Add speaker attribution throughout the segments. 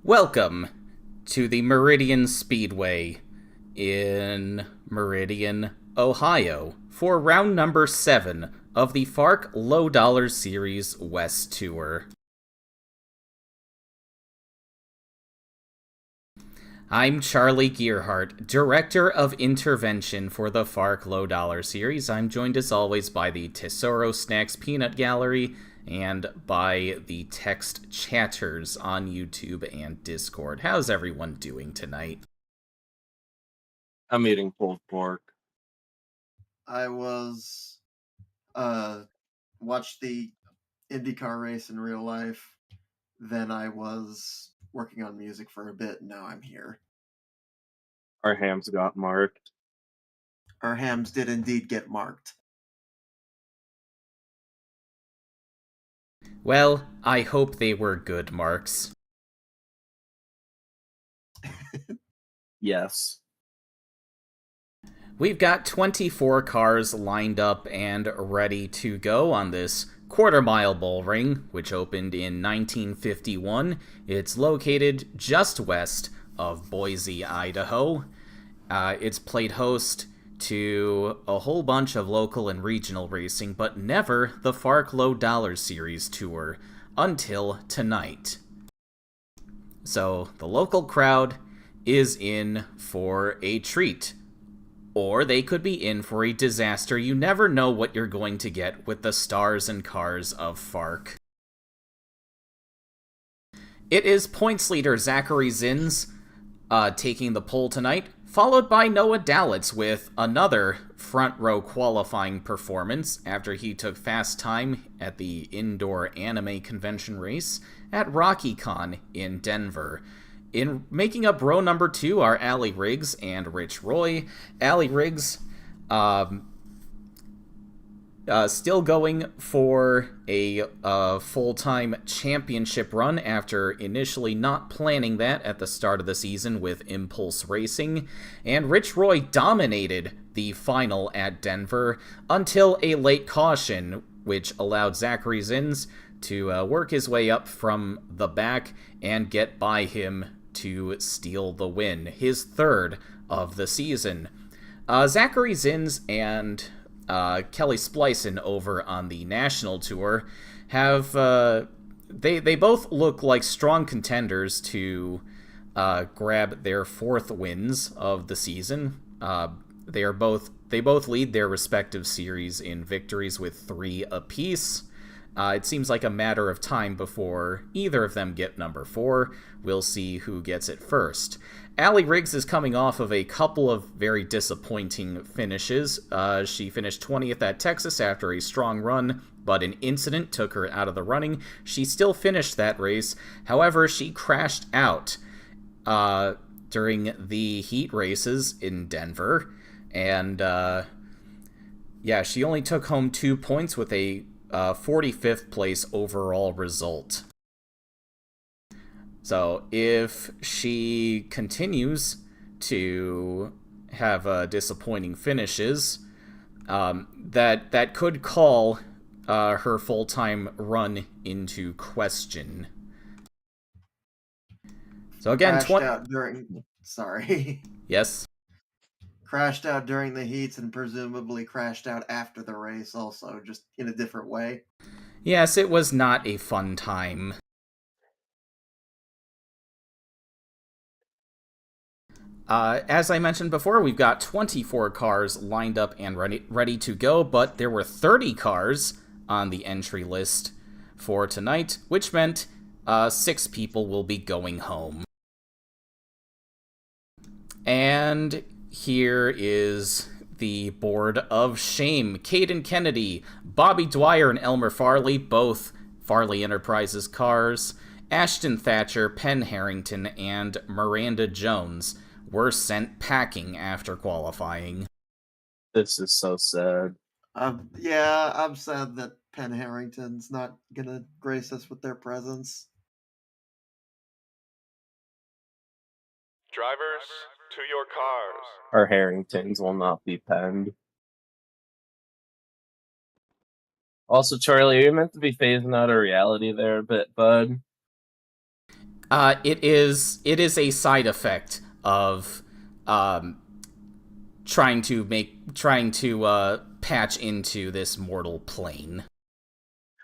Speaker 1: Welcome to the Meridian Speedway in Meridian, Ohio, for round number 7 of the FARC Lowe Series West Tour. I'm Charlie Gearhart, Director of Intervention for the FARC Lowe Series. I'm joined as always by the Tesoro Peanut Gallery and by the text chatters on YouTube and Discord. How's everyone doing tonight?
Speaker 2: I'm eating pulled pork.
Speaker 3: I was watched the IndyCar race in real life. Then I was working on music for a bit, and now I'm here.
Speaker 2: Our hams got marked.
Speaker 3: Our hams did indeed get marked.
Speaker 1: Well, I hope they were good marks.
Speaker 2: Yes.
Speaker 1: We've got 24 cars lined up and ready to go on this quarter-mile bullring, which opened in 1951. It's located just west of Boise, Idaho. It's played host to a whole bunch of local and regional racing, but never the FARC Lowe Series Tour until tonight. So the local crowd is in for a treat. Or they could be in for a disaster. You never know what you're going to get with the stars and cars of FARC. It is points leader Zachary Zins taking the pole tonight, followed by Noah Dalitz with another front row qualifying performance after he took fast time at the indoor anime convention race at RockyCon in Denver. In making up row number 2 are Allie Riggs and Rich Roy. Allie Riggs still going for a full-time championship run after initially not planning that at the start of the season with Impulse Racing. And Rich Roy dominated the final at Denver until a late caution, which allowed Zachary Zins to work his way up from the back and get by him to steal the win, his third of the season. Zachary Zins and Kelly Splicin over on the national tour have they both look like strong contenders to grab their 4th wins of the season. They both lead their respective series in victories with 3 apiece. It seems like a matter of time before either of them get number 4. We'll see who gets it first. Allie Riggs is coming off of a couple of very disappointing finishes. She finished 20th at Texas after a strong run, but an incident took her out of the running. She still finished that race. However, she crashed out during the heat races in Denver. And, she only took home 2 points with a 45th place overall result. So if she continues to have disappointing finishes, that could call her full-time run into question. So again, Yes.
Speaker 3: Crashed out during the heats and presumably crashed out after the race also, just in a different way.
Speaker 1: Yes, it was not a fun time. As I mentioned before, we've got 24 cars lined up and ready to go, but there were 30 cars on the entry list for tonight, which meant 6 people will be going home. And here is the Board of Shame. Caden Kennedy, Bobby Dwyer, and Elmer Farley, both Farley Enterprises cars. Ashton Thatcher, Penn Harrington, and Miranda Jones were sent packing after qualifying.
Speaker 2: This is so sad.
Speaker 3: Yeah, I'm sad that Penn Harrington's not gonna grace us with their presence.
Speaker 4: Drivers, to your cars.
Speaker 2: Our Harringtons will not be penned. Also, Charlie, are you meant to be phasing out of reality there a bit, bud?
Speaker 1: It is a side effect of trying to patch into this mortal plane.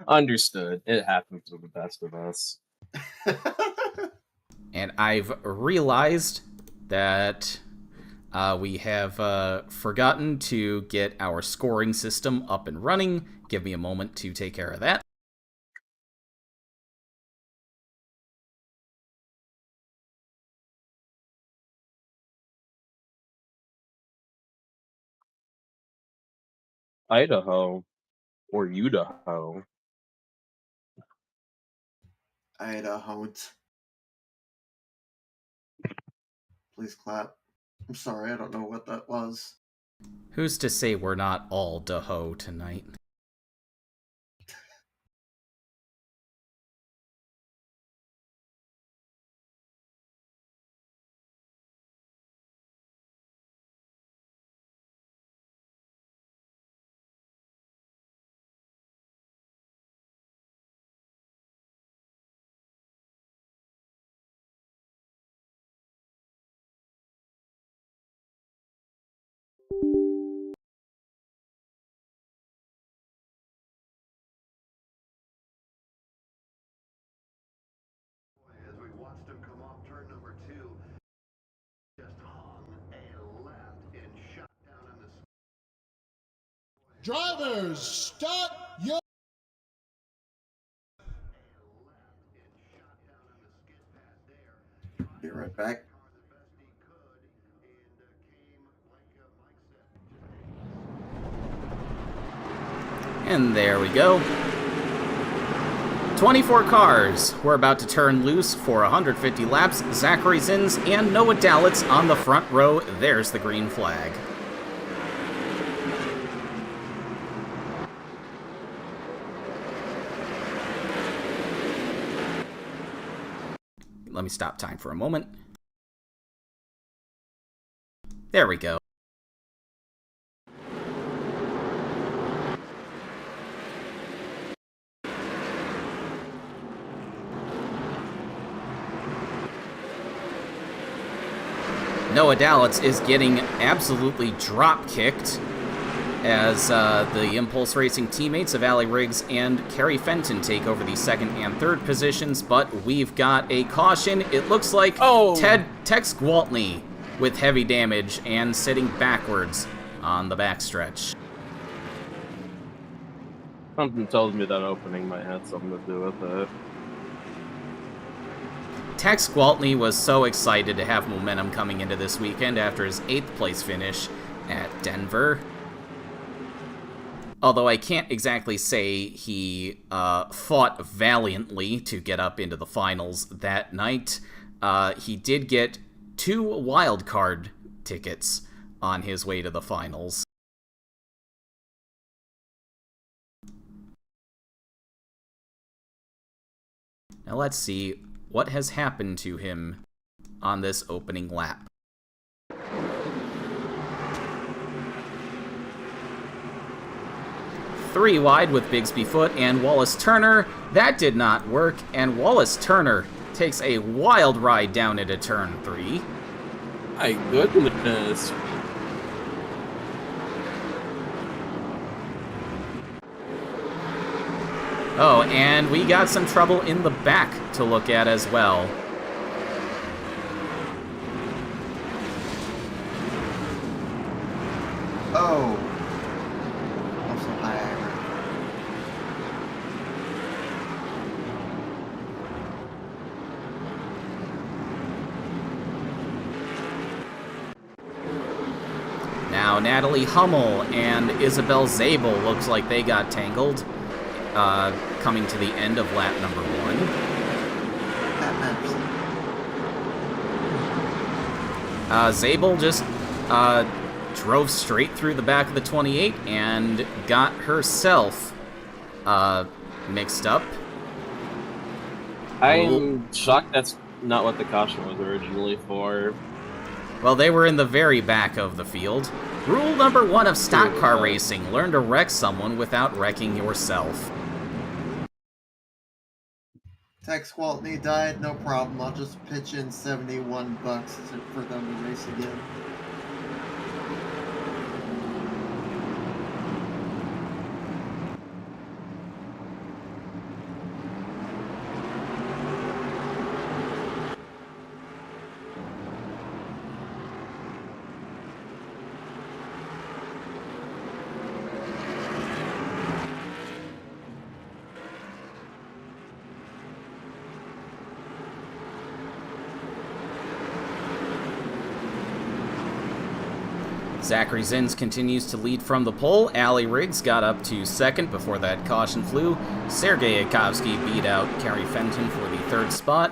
Speaker 2: Understood. It happens to the best of us.
Speaker 1: And I've realized that we have forgotten to get our scoring system up and running. Give me a moment to take care of that.
Speaker 2: Idaho or Idaho.
Speaker 3: Idaho. Please clap. I'm sorry, I don't know what that was.
Speaker 1: Who's to say we're not all Daho tonight?
Speaker 5: As we watched him come off turn number 2, just hung a left and shot down on the...
Speaker 6: Drivers, start your...
Speaker 3: Be right back.
Speaker 1: And there we go. 24 cars. We're about to turn loose for 150 laps. Zachary Zins and Noah Dalitz on the front row. There's the green flag. Let me stop time for a moment. There we go. Noah Dalitz is getting absolutely drop-kicked as the Impulse Racing teammates of Ali Riggs and Kerry Fenton take over the second and third positions, but we've got a caution. It looks like Tex Gwaltney with heavy damage and sitting backwards on the backstretch.
Speaker 2: Something tells me that opening might have something to do with it.
Speaker 1: Tex Gwaltney was so excited to have momentum coming into this weekend after his 8th place finish at Denver. Although I can't exactly say he fought valiantly to get up into the finals that night. He did get 2 wildcard tickets on his way to the finals. Now let's see what has happened to him on this opening lap. Three wide with Bigsby Foot and Wallace Turner. That did not work, and Wallace Turner takes a wild ride down into turn 3.
Speaker 2: My goodness.
Speaker 1: Oh, and we got some trouble in the back to look at as well.
Speaker 3: Oh. Also, hi.
Speaker 1: Now Natalie Hummel and Isabel Zabel looks like they got tangled, coming to the end of lap number 1. Zabel just drove straight through the back of the 28 and got herself mixed up.
Speaker 2: I'm shocked that's not what the caution was originally for.
Speaker 1: Well, they were in the very back of the field. Rule number 1 of stock car racing: learn to wreck someone without wrecking yourself.
Speaker 3: Tex Waltney died, no problem. I'll just pitch in $71 for them to race again.
Speaker 1: Zachary Zins continues to lead from the pole. Ali Riggs got up to second before that caution flew. Sergei Yakovsky beat out Kerry Fenton for the third spot.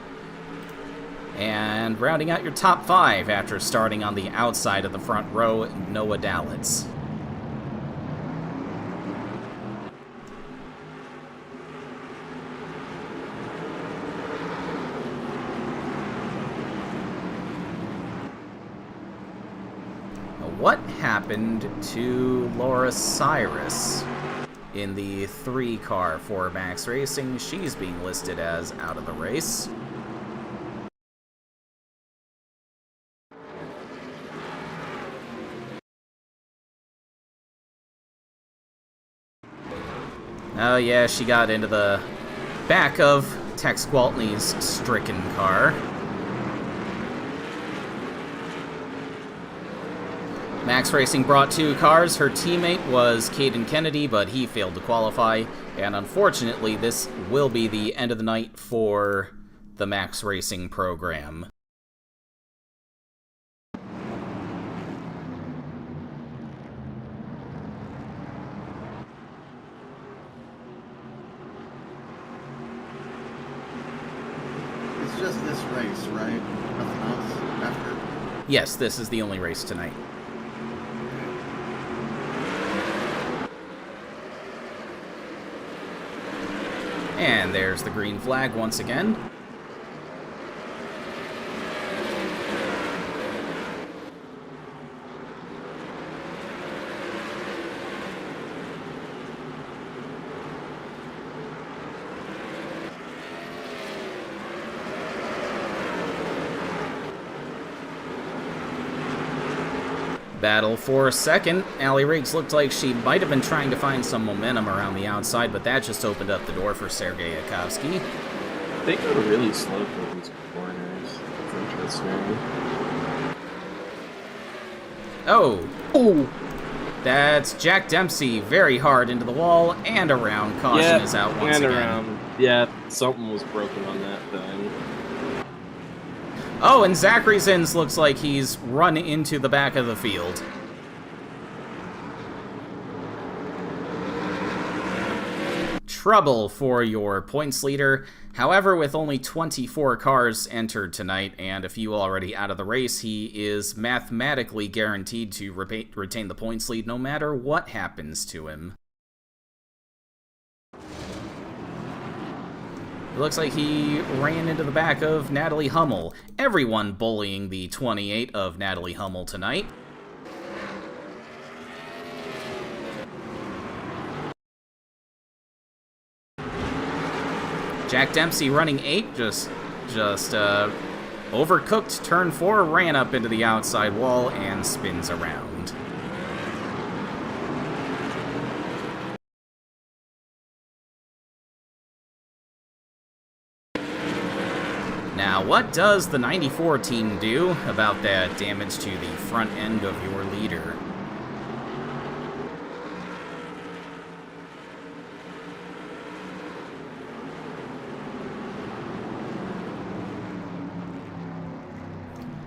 Speaker 1: And rounding out your top five after starting on the outside of the front row, Noah Dalitz. What happened to Laura Cyrus in the 3-car for Max Racing? She's being listed as out of the race. Oh yeah, she got into the back of Tex Gwaltney's stricken car. Max Racing brought 2 cars. Her teammate was Caden Kennedy, but he failed to qualify. And unfortunately, this will be the end of the night for the Max Racing program.
Speaker 3: It's just this race, right? Nothing else after?
Speaker 1: Yes, this is the only race tonight. And there's the green flag once again. Battle for second. Ali Riggs looked like she might have been trying to find some momentum around the outside, but that just opened up the door for Sergei Yakovsky.
Speaker 2: They go really slow for these corners. It's interesting.
Speaker 1: Oh!
Speaker 2: Oh!
Speaker 1: That's Jack Dempsey very hard into the wall and around. Caution is out once again.
Speaker 2: Around. Yeah, something was broken on that thing.
Speaker 1: Oh, and Zachary Zins looks like he's run into the back of the field. Trouble for your points leader. However, with only 24 cars entered tonight and a few already out of the race, he is mathematically guaranteed to retain the points lead no matter what happens to him. It looks like he ran into the back of Natalie Hummel. Everyone bullying the 28 of Natalie Hummel tonight. Jack Dempsey running 8, just overcooked turn 4, ran up into the outside wall and spins around. Now, what does the 94 team do about that damage to the front end of your leader?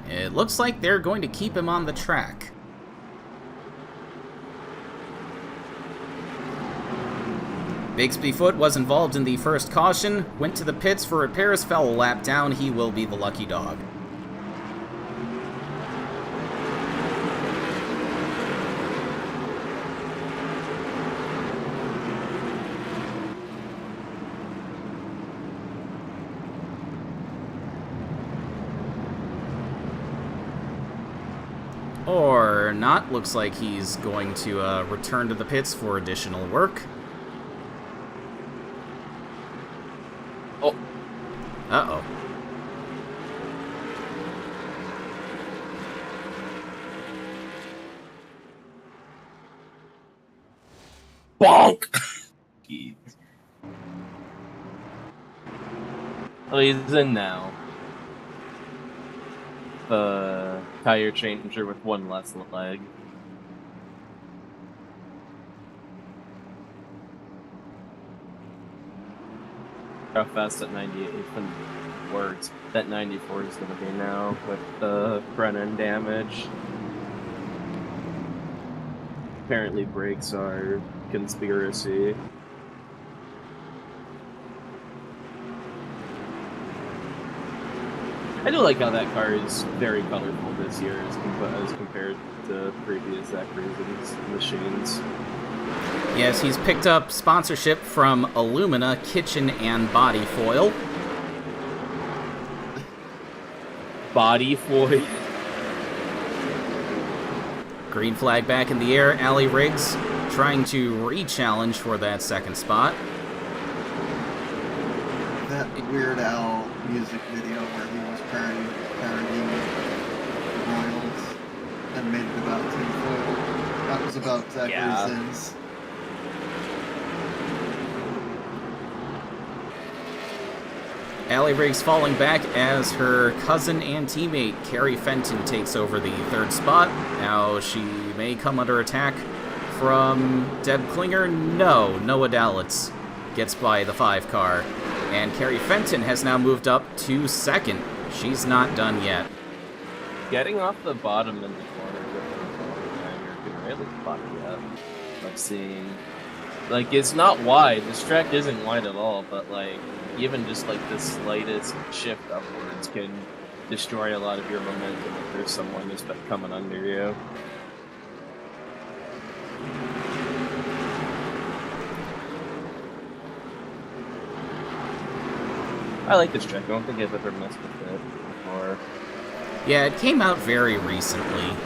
Speaker 1: It looks like they're going to keep him on the track. Bigsby Foot was involved in the first caution, went to the pits for repairs, fell a lap down. He will be the lucky dog. Or not. Looks like he's going to return to the pits for additional work. Uh-oh.
Speaker 2: Bonk! Jeez. Well, he's in now. The tire changer with one less leg. How fast that 98 works. That 94 is going to be now with the front end damage. Apparently brakes are conspiracy. I do like how that car is very colorful this year as compared to previous Zachary's machines.
Speaker 1: Yes, he's picked up sponsorship from Illumina Kitchen and Body Foil.
Speaker 2: Body foil.
Speaker 1: Green flag back in the air. Allie Riggs trying to re-challenge for that second spot.
Speaker 3: That Weird Al music video where he was parodying Royals and made it about tinfoil. That was about Zachary Zins.
Speaker 1: Allie Riggs falling back as her cousin and teammate Carrie Fenton takes over the third spot. Now she may come under attack from Deb Klinger. No, Noah Dalitz gets by the 5 car. And Carrie Fenton has now moved up to second. She's not done yet.
Speaker 2: Getting off the bottom in the corner can really fuck you up. I've seen, like, it's not wide. This track isn't wide at all, but like even just like the slightest shift upwards can destroy a lot of your momentum if there's someone who's coming under you. I like this track. I don't think I've ever messed with it before.
Speaker 1: Yeah, it came out very recently.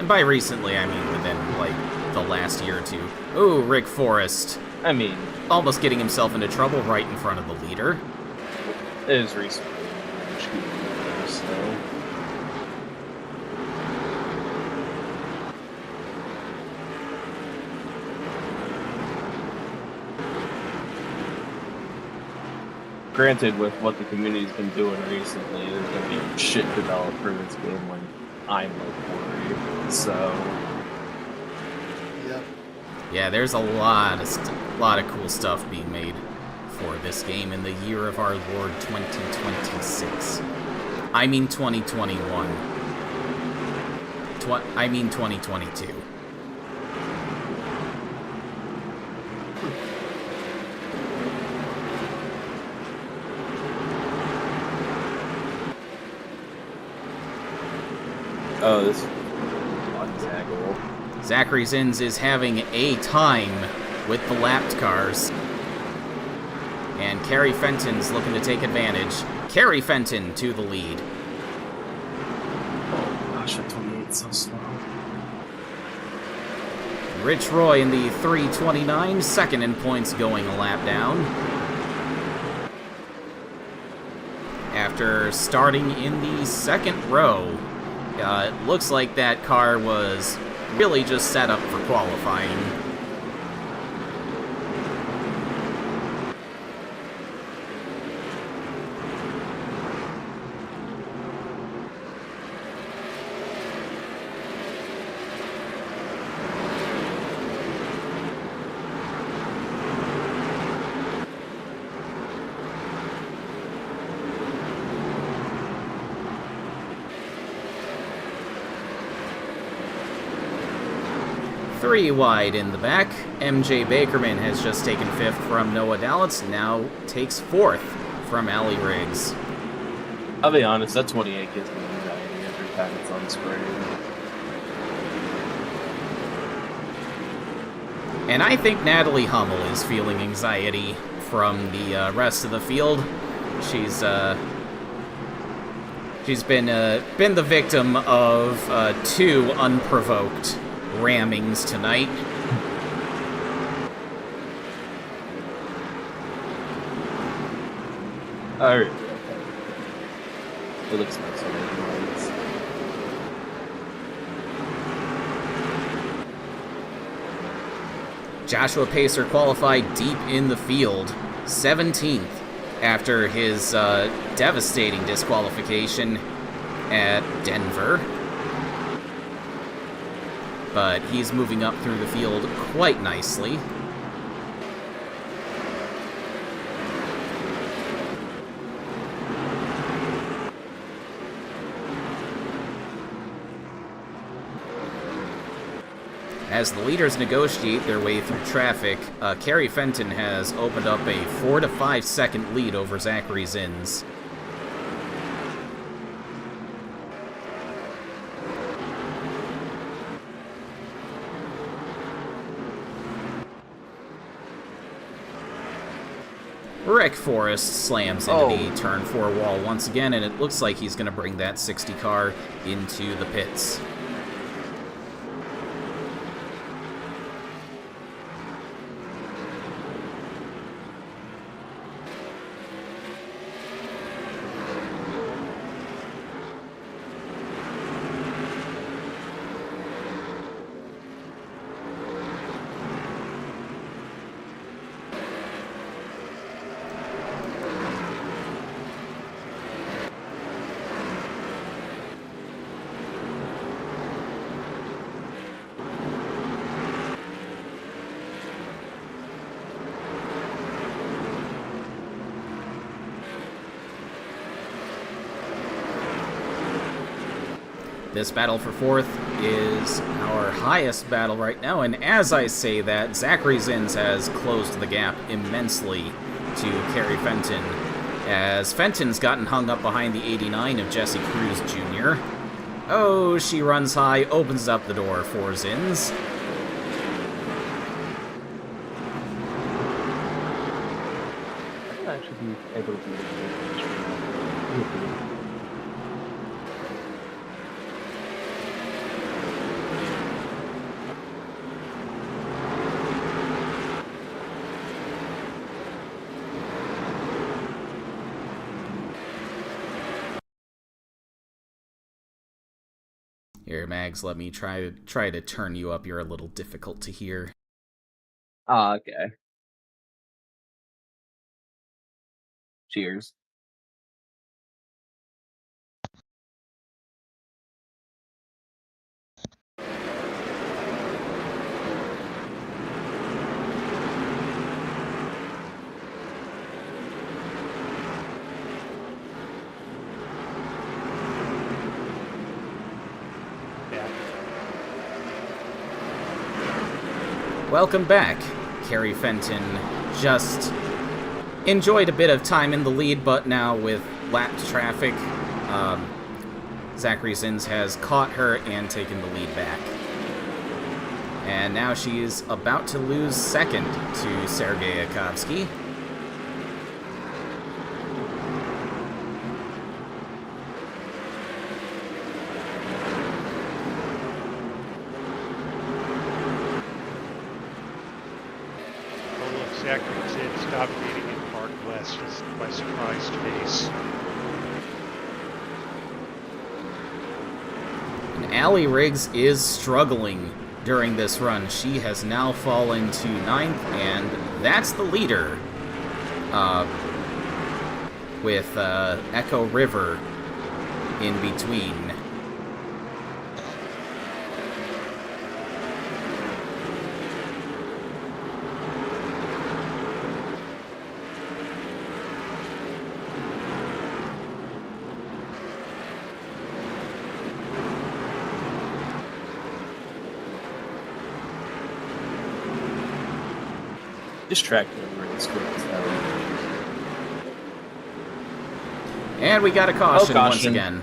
Speaker 1: And by recently, I mean within, like, the last year or two. Ooh, Rick Forrest.
Speaker 2: I mean,
Speaker 1: almost getting himself into trouble right in front of the leader.
Speaker 2: It is recently. So. Granted, with what the community's been doing recently, there's going to be shit developed for this game when I'm like worried. So.
Speaker 3: Yep.
Speaker 1: Yeah, there's a lot of cool stuff being made for this game in the year of our Lord 2026. I mean 2021. I mean 2022.
Speaker 2: Oh, this is Zachary.
Speaker 1: Zachary Zins is having a time with the lapped cars. And Carrie Fenton's looking to take advantage. Carrie Fenton to the lead.
Speaker 2: Oh gosh, that 28's so slow.
Speaker 1: Rich Roy in the 329, second in points going a lap down. After starting in the second row, it looks like that car was really just set up for qualifying. Three wide in the back. MJ Bakerman has just taken 5th from Noah Dalitz, now takes 4th from Allie Riggs.
Speaker 2: I'll be honest, that 28 gives me anxiety every time it's on screen.
Speaker 1: And I think Natalie Hummel is feeling anxiety from the rest of the field. She's been the victim of 2 unprovoked rammings tonight.
Speaker 2: Alright. It looks nice on the lines.
Speaker 1: Joshua Pacer qualified deep in the field, 17th, after his devastating disqualification at Denver. But he's moving up through the field quite nicely. As the leaders negotiate their way through traffic, Kerry Fenton has opened up a 4 to 5 second lead over Zachary Zins. Rick Forrest slams into the turn 4 wall once again, and it looks like he's going to bring that 60 car into the pits. This battle for 4th is our highest battle right now, and as I say that, Zachary Zins has closed the gap immensely to Kerry Fenton, as Fenton's gotten hung up behind the 89 of Jesse Cruz Jr. Oh, she runs high, opens up the door for Zins.
Speaker 2: I might actually be able to do it.
Speaker 1: Here, Mags, let me try to turn you up. You're a little difficult to hear.
Speaker 2: Ah, okay. Cheers.
Speaker 1: Welcome back. Kerry Fenton just enjoyed a bit of time in the lead, but now with lapped traffic, Zachary Zins has caught her and taken the lead back. And now she's about to lose second to Sergei Akovsky.
Speaker 7: Zachary Zins dominating in FARC West is my surprised face.
Speaker 1: And Allie Riggs is struggling during this run. She has now fallen to 9th, and that's the leader. With Echo River in between.
Speaker 2: Distracting over in school.
Speaker 1: And we got a caution, once
Speaker 2: caution.
Speaker 1: again.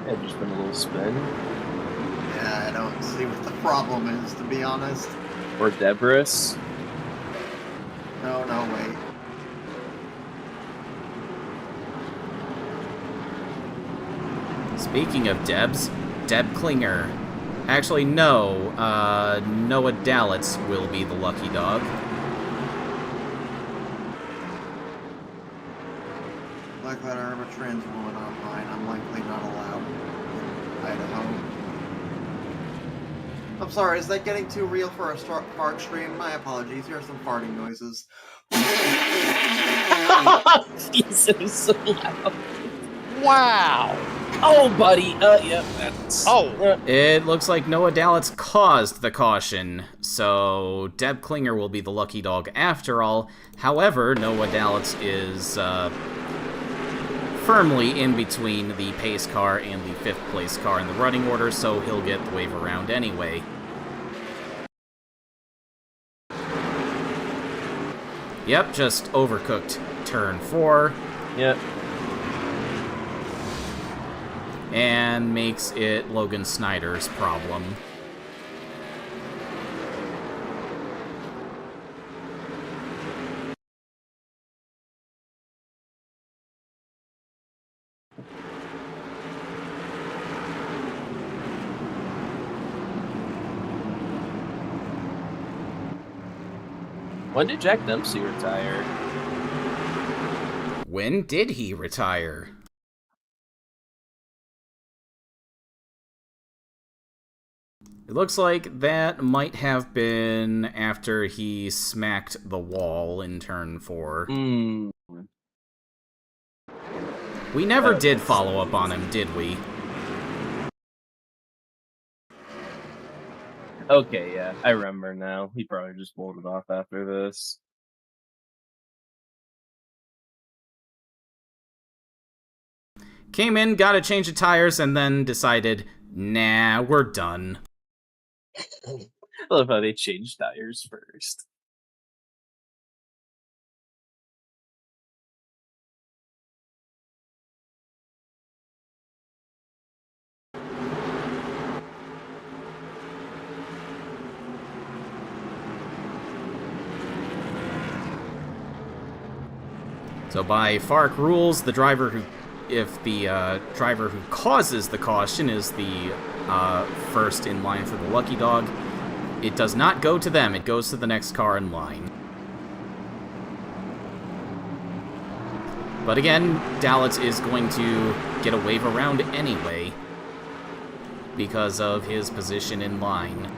Speaker 2: Yeah, just been a little spin.
Speaker 3: Yeah, I don't see what the problem is, to be honest.
Speaker 2: Or Debris.
Speaker 3: No, wait.
Speaker 1: Speaking of Debs, Deb Klinger Actually, no. Noah Dalitz will be the lucky dog.
Speaker 3: Like that, I have a trans woman online. I'm likely not allowed in Idaho. I'm sorry, is that getting too real for a fart stream? My apologies. Here are some farting noises.
Speaker 2: Jesus, so loud.
Speaker 7: Wow!
Speaker 2: Oh, buddy. Yep, that's...
Speaker 7: Oh!
Speaker 1: It looks like Noah Dalitz caused the caution, so Deb Klinger will be the lucky dog after all. However, Noah Dalitz is firmly in between the pace car and the 5th place car in the running order, so he'll get the wave around anyway. Yep, just overcooked turn 4.
Speaker 2: Yep.
Speaker 1: And makes it Logan Snyder's problem.
Speaker 2: When did Jack Dempsey retire?
Speaker 1: When did he retire? It looks like that might have been after he smacked the wall in turn 4. We never did follow up on him, did we?
Speaker 2: Okay, yeah, I remember now. He probably just pulled it off after this.
Speaker 1: Came in, got a change of tires, and then decided, nah, we're done.
Speaker 2: I love how they changed tires first.
Speaker 1: So by FARC rules, the driver who, if the driver who causes the caution is the first in line for the lucky dog, it does not go to them, it goes to the next car in line. But again, Dalitz is going to get a wave around anyway, because of his position in line.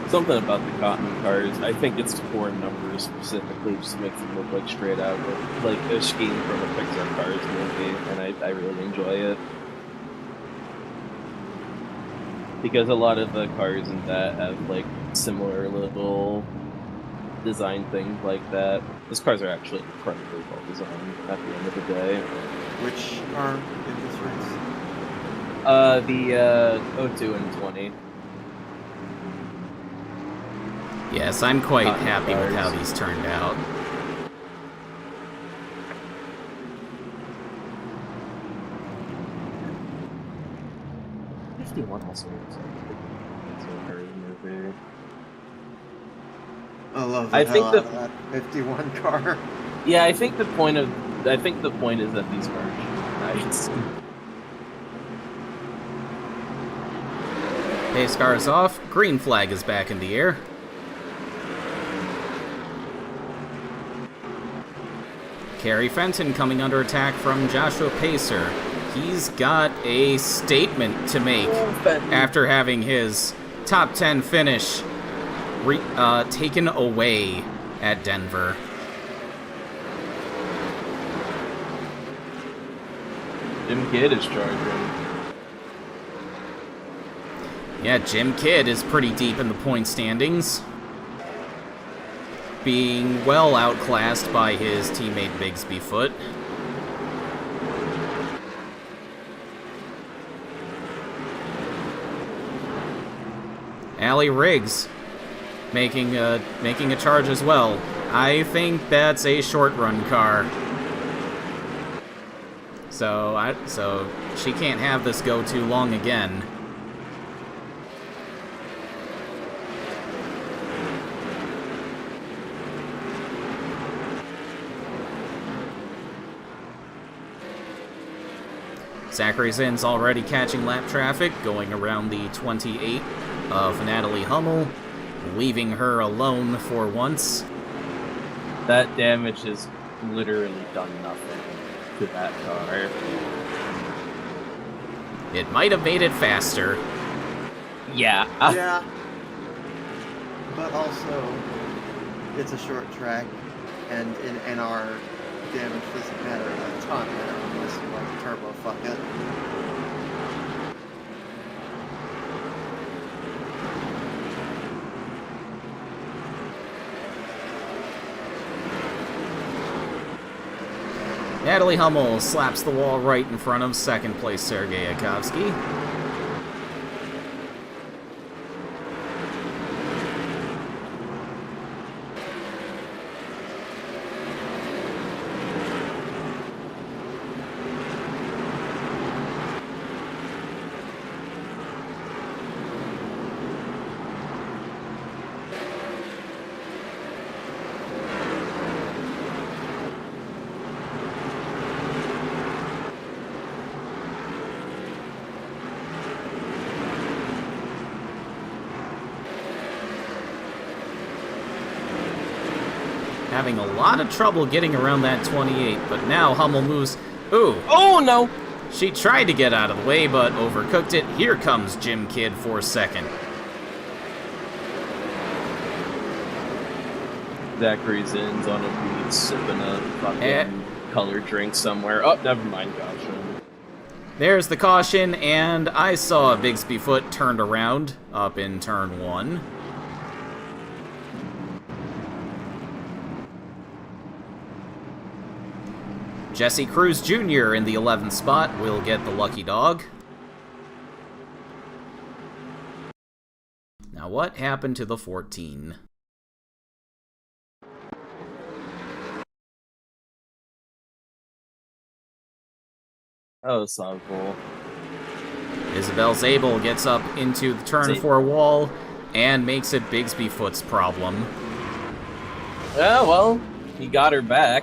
Speaker 2: Something about the Cotton cars, I think it's 4 numbers specifically, just makes them look like straight out of, like a scheme from a Pixar Cars movie, and I really enjoy it. Because a lot of the cars in that have like similar little design things like that. Those cars are actually incredibly well designed at the end of the day.
Speaker 3: Which car in this race?
Speaker 2: The 02 and 20.
Speaker 1: Yes, I'm quite
Speaker 2: Cotton
Speaker 1: happy with how
Speaker 2: cars.
Speaker 1: these turned out.
Speaker 2: Also looks like it's a Cars movie.
Speaker 3: I love
Speaker 2: I
Speaker 3: the
Speaker 2: think
Speaker 3: hell
Speaker 2: the-
Speaker 3: out of that 51 car.
Speaker 2: Yeah, I think the point is that these cars should be nice.
Speaker 1: Pace car is off, green flag is back in the air. Kerry Fenton coming under attack from Joshua Pacer. He's got a statement to make after having his top 10 finish taken away at Denver.
Speaker 2: Jim Kidd is charging.
Speaker 1: Yeah, Jim Kidd is pretty deep in the point standings, being well outclassed by his teammate Bigsby Foot. Allie Riggs making a charge as well. I think that's a short run car. So she can't have this go too long again. Zachary Zinn's already catching lap traffic, going around the 28 of Natalie Hummel, leaving her alone for once.
Speaker 2: That damage has literally done nothing to that car.
Speaker 1: It might have made it faster.
Speaker 2: Yeah.
Speaker 3: Yeah. But also, it's a short track, and in our damage doesn't matter a ton there unless you like turbo fuck it.
Speaker 1: Natalie Hummel slaps the wall right in front of second place Sergei Yakovsky. Having a lot of trouble getting around that 28, but now Hummel moves. Ooh.
Speaker 2: Oh, no!
Speaker 1: She tried to get out of the way, but overcooked it. Here comes Jim Kidd for second.
Speaker 2: Zachary Zinn's on a beach sipping a fucking colored drink somewhere. Oh, never mind, caution.
Speaker 1: There's the caution, and I saw Bigsby Foot turned around up in turn 1. Jesse Cruz Jr. in the 11th spot will get the lucky dog. Now what happened to the 14?
Speaker 2: Oh, so cool.
Speaker 1: Isabel Zabel gets up into the turn 4 wall and makes it Bigsby Foot's problem.
Speaker 2: Yeah, well, he got her back.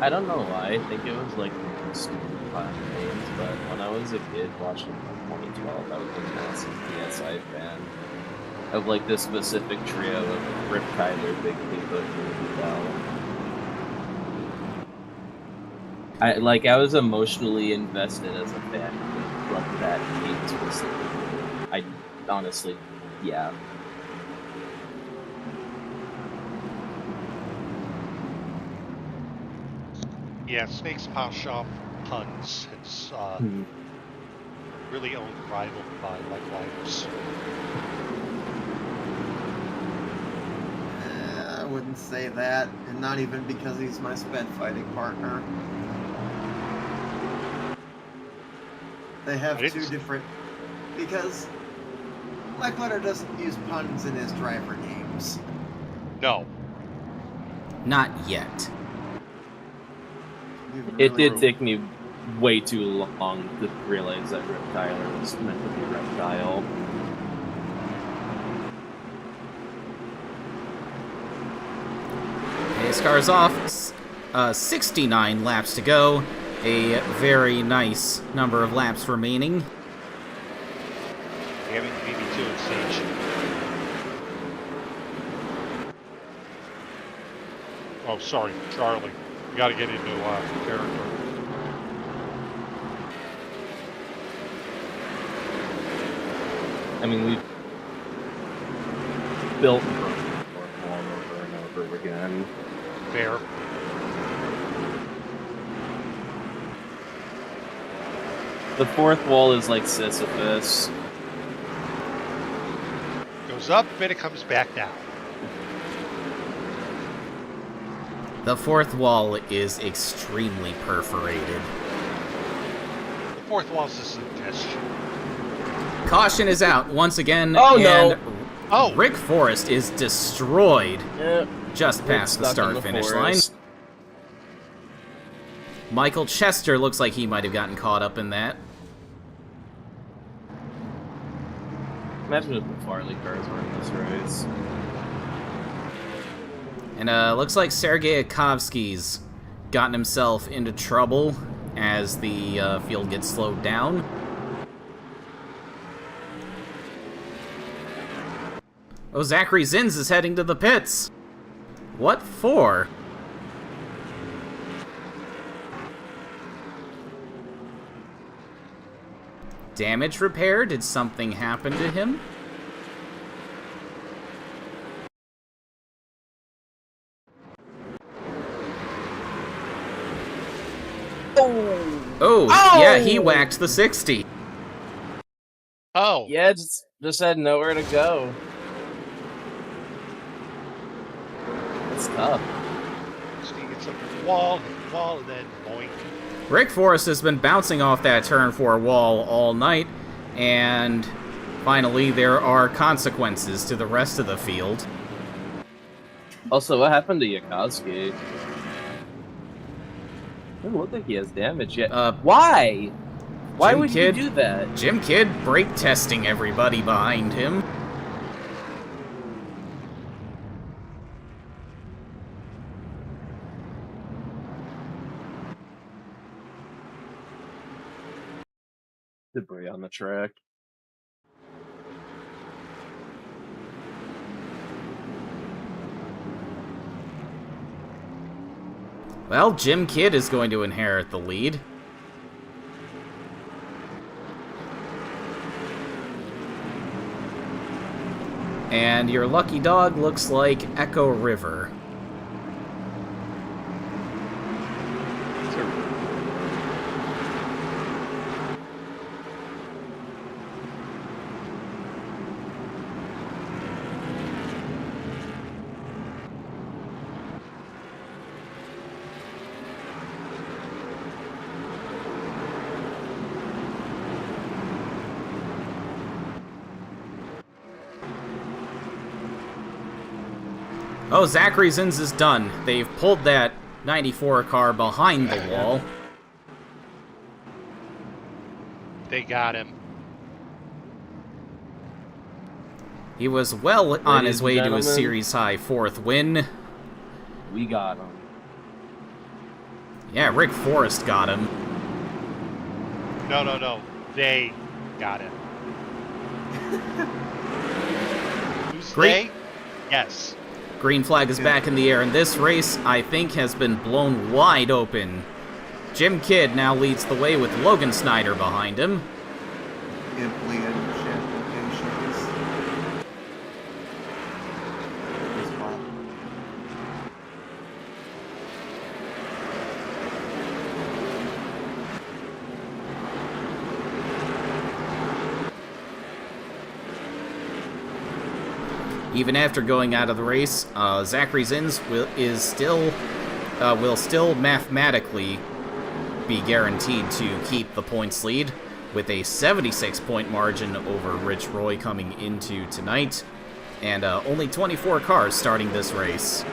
Speaker 2: I don't know why. I think it was like stupid fun games, but when I was a kid watching 2012, I was a massive PSI fan of like this specific trio of Rip Tyler, Big Bigfoot, and I was emotionally invested as a fan of like that game specifically. I honestly, yeah.
Speaker 7: Yeah, Snake's Paw Shop Puns. It's really owned rival by like Liners.
Speaker 3: I wouldn't say that, and not even because he's my sped fighting partner. They have two different, because Blackwater doesn't use puns in his driver names.
Speaker 7: No.
Speaker 1: Not yet.
Speaker 2: It did take me way too long to realize that Rip Tyler was meant to be Reptile.
Speaker 1: Pace car's off. 69 laps to go. A very nice number of laps remaining.
Speaker 7: Having BB2 at stage. Oh, sorry, Charlie. We gotta get into character.
Speaker 2: I mean, we've built the fourth wall over and over again.
Speaker 7: Fair.
Speaker 2: The fourth wall is like Sisyphus.
Speaker 7: Goes up and it comes back down.
Speaker 1: The fourth wall is extremely perforated.
Speaker 7: The fourth wall's just a test.
Speaker 1: Caution is out once again,
Speaker 2: Oh,
Speaker 1: and
Speaker 2: no.
Speaker 7: Oh!
Speaker 1: Rick Forrest is destroyed
Speaker 2: Yeah.
Speaker 1: just past the start-finish line. Michael Chester looks like he might have gotten caught up in that.
Speaker 2: Imagine if the Farley cars were in this race.
Speaker 1: And looks like Sergei Akovsky's gotten himself into trouble as the field gets slowed down. Oh, Zachary Zins is heading to the pits. What for? Damage repair? Did something happen to him? Oh, yeah, he whacked the 60.
Speaker 7: Oh!
Speaker 2: Yeah, just had nowhere to go. It's tough.
Speaker 7: So he gets up to the wall, and then boink.
Speaker 1: Rick Forrest has been bouncing off that turn 4 wall all night, and finally there are consequences to the rest of the field.
Speaker 2: Also, what happened to Yakovsky? Doesn't look like he has damage yet. Why? Why
Speaker 1: Jim
Speaker 2: would
Speaker 1: Kidd-
Speaker 2: you do that?
Speaker 1: Jim Kidd brake testing everybody behind him.
Speaker 2: Debris on the track.
Speaker 1: Well, Jim Kidd is going to inherit the lead. And your lucky dog looks like Echo River. Oh, Zachary Zins is done. They've pulled that 94 car behind the wall.
Speaker 7: They got him.
Speaker 1: He was well on his
Speaker 2: and
Speaker 1: way to a
Speaker 2: gentlemen.
Speaker 1: series-high 4th win.
Speaker 2: We got him.
Speaker 1: Yeah, Rick Forrest got him.
Speaker 7: No. They got him. Who's
Speaker 1: Great.
Speaker 7: they? Yes.
Speaker 1: Green flag is back in the air, and this race, I think, has been blown wide open. Jim Kidd now leads the way with Logan Snyder behind him.
Speaker 3: Italy and shit locations. As well.
Speaker 1: Even after going out of the race, Zachary Zins will still mathematically be guaranteed to keep the points lead. with a 76-point margin over Rich Roy coming into tonight, and only 24 cars starting this race.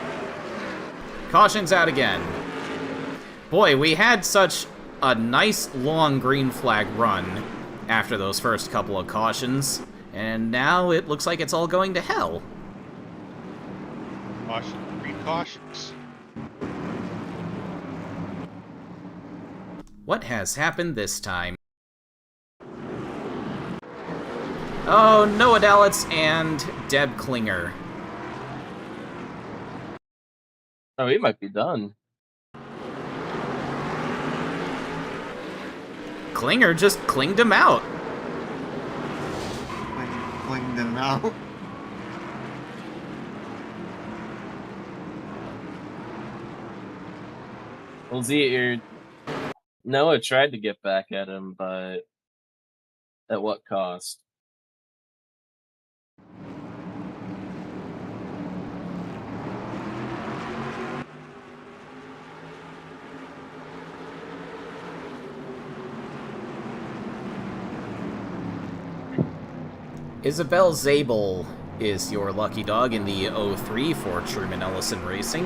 Speaker 1: Caution's out again. Boy, we had such a nice long green flag run after those first couple of cautions, and now it looks like it's all going to hell.
Speaker 7: Caution, green cautions.
Speaker 1: What has happened this time? Oh, Noah Dalitz and Deb Klinger.
Speaker 2: Oh, he might be done.
Speaker 1: Klinger just clinged him out.
Speaker 3: Flinged him out.
Speaker 2: Well, Z, Noah tried to get back at him, but at what cost?
Speaker 1: Isabel Zabel is your lucky dog in the 03 for Truman Ellison Racing.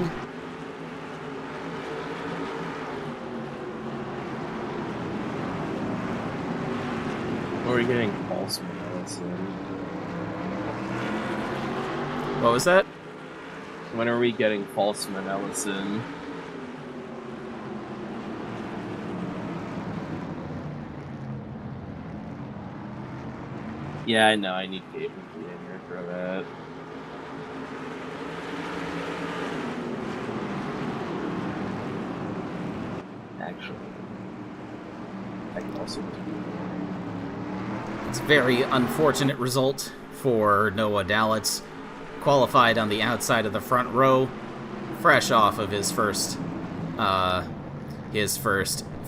Speaker 2: Or are we getting false Ellison?
Speaker 1: What was that?
Speaker 2: When are we getting Falseman Ellison? Yeah, I know. I need Gabe to be in here for that. Actually, I can also do.
Speaker 1: It's a very unfortunate result for Noah Dalitz. Qualified on the outside of the front row, fresh off of his first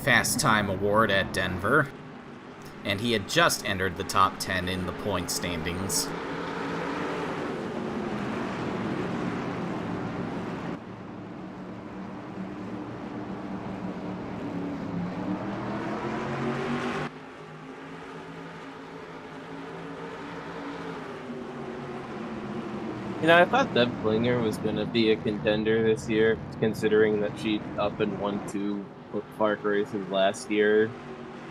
Speaker 1: Fast Time Award at Denver. And he had just entered the top 10 in the point standings.
Speaker 2: You know, I thought Deb Klinger was going to be a contender this year, considering that she up and won 2 FARC races last year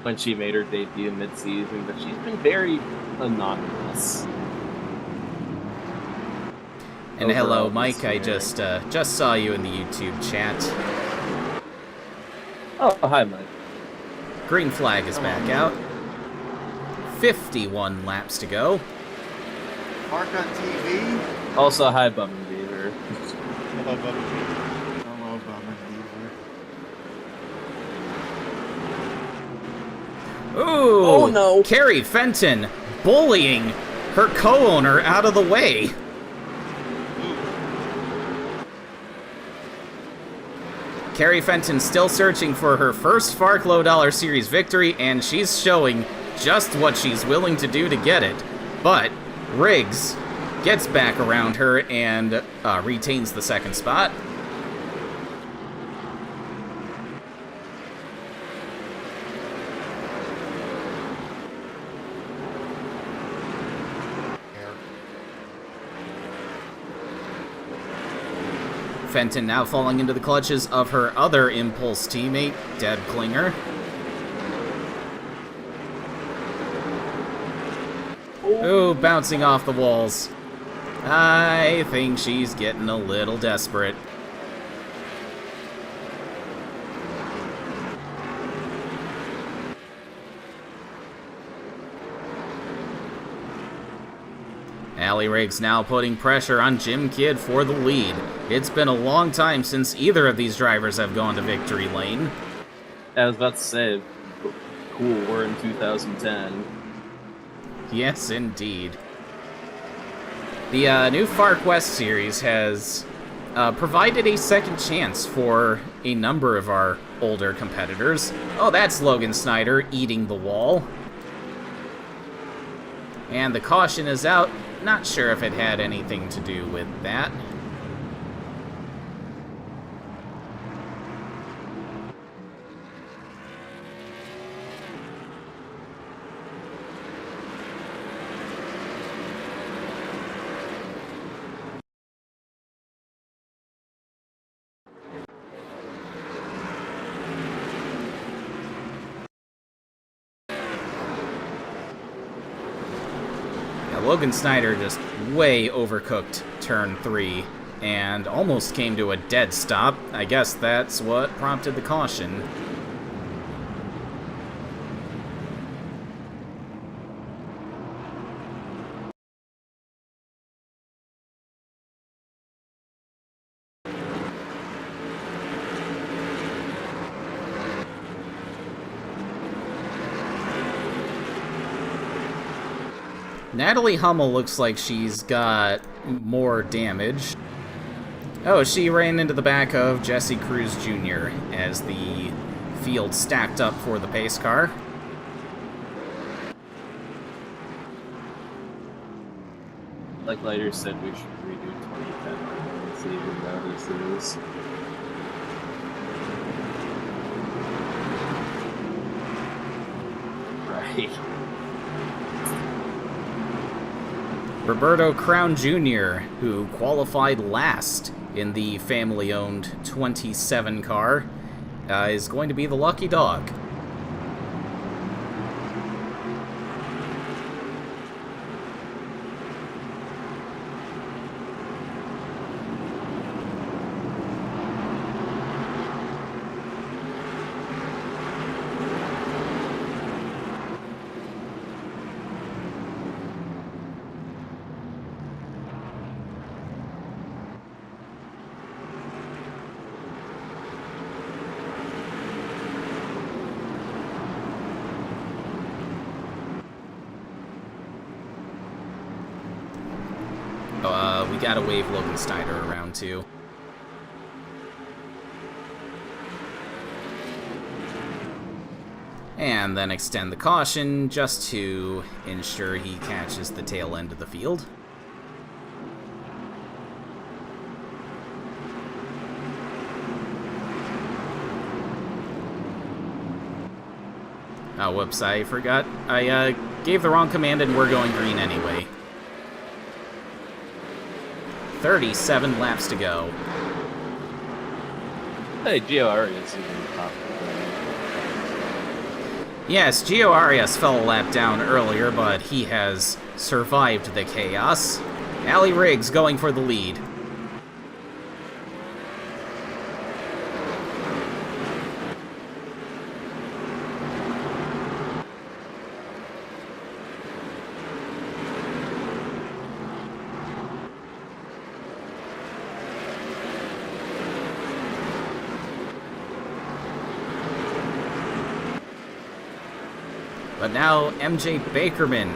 Speaker 2: when she made her debut mid-season, but she's been very anonymous.
Speaker 1: And hello,
Speaker 2: overall
Speaker 1: Mike.
Speaker 2: this
Speaker 1: I
Speaker 2: year.
Speaker 1: just saw you in the YouTube chat.
Speaker 2: Oh, hi, Mike.
Speaker 1: Green flag is back out. 51 laps to go.
Speaker 3: Mark on TV.
Speaker 2: Also, hi, Bum and Beaver.
Speaker 7: Hello, Bubba.
Speaker 3: Hello, Bum and Beaver.
Speaker 1: Ooh!
Speaker 2: Oh, no.
Speaker 1: Carrie Fenton bullying her co-owner out of the way. Carrie Fenton still searching for her first FARC Low Dollar Series victory, and she's showing just what she's willing to do to get it. But Riggs gets back around her and retains the second spot. Fenton now falling into the clutches of her other Impulse teammate, Deb Klinger. Ooh, bouncing off the walls. I think she's getting a little desperate. Allie Riggs now putting pressure on Jim Kidd for the lead. It's been a long time since either of these drivers have gone to victory lane.
Speaker 2: I was about to say, cool, we're in 2010.
Speaker 1: Yes, indeed. The new FARC West series has provided a second chance for a number of our older competitors. Oh, that's Logan Snyder eating the wall. And the caution is out. Not sure if it had anything to do with that. Logan Snyder just way overcooked turn 3 and almost came to a dead stop. I guess that's what prompted the caution. Natalie Hummel looks like she's got more damage. Oh, she ran into the back of Jesse Cruz Jr. as the field stacked up for the pace car.
Speaker 2: Like Lighter said, we should redo 2010 and see who notices. Right.
Speaker 1: Roberto Crown Jr., who qualified last in the family-owned 27 car, is going to be the lucky dog. We gotta wave Logan Snyder around too. And then extend the caution just to ensure he catches the tail end of the field. Oh, whoops, I forgot. I gave the wrong command and we're going green anyway. 37 laps to go.
Speaker 2: Hey, Gio Arias even popped.
Speaker 1: Yes, Gio Arias fell a lap down earlier, but he has survived the chaos. Allie Riggs going for the lead. But now MJ Bakerman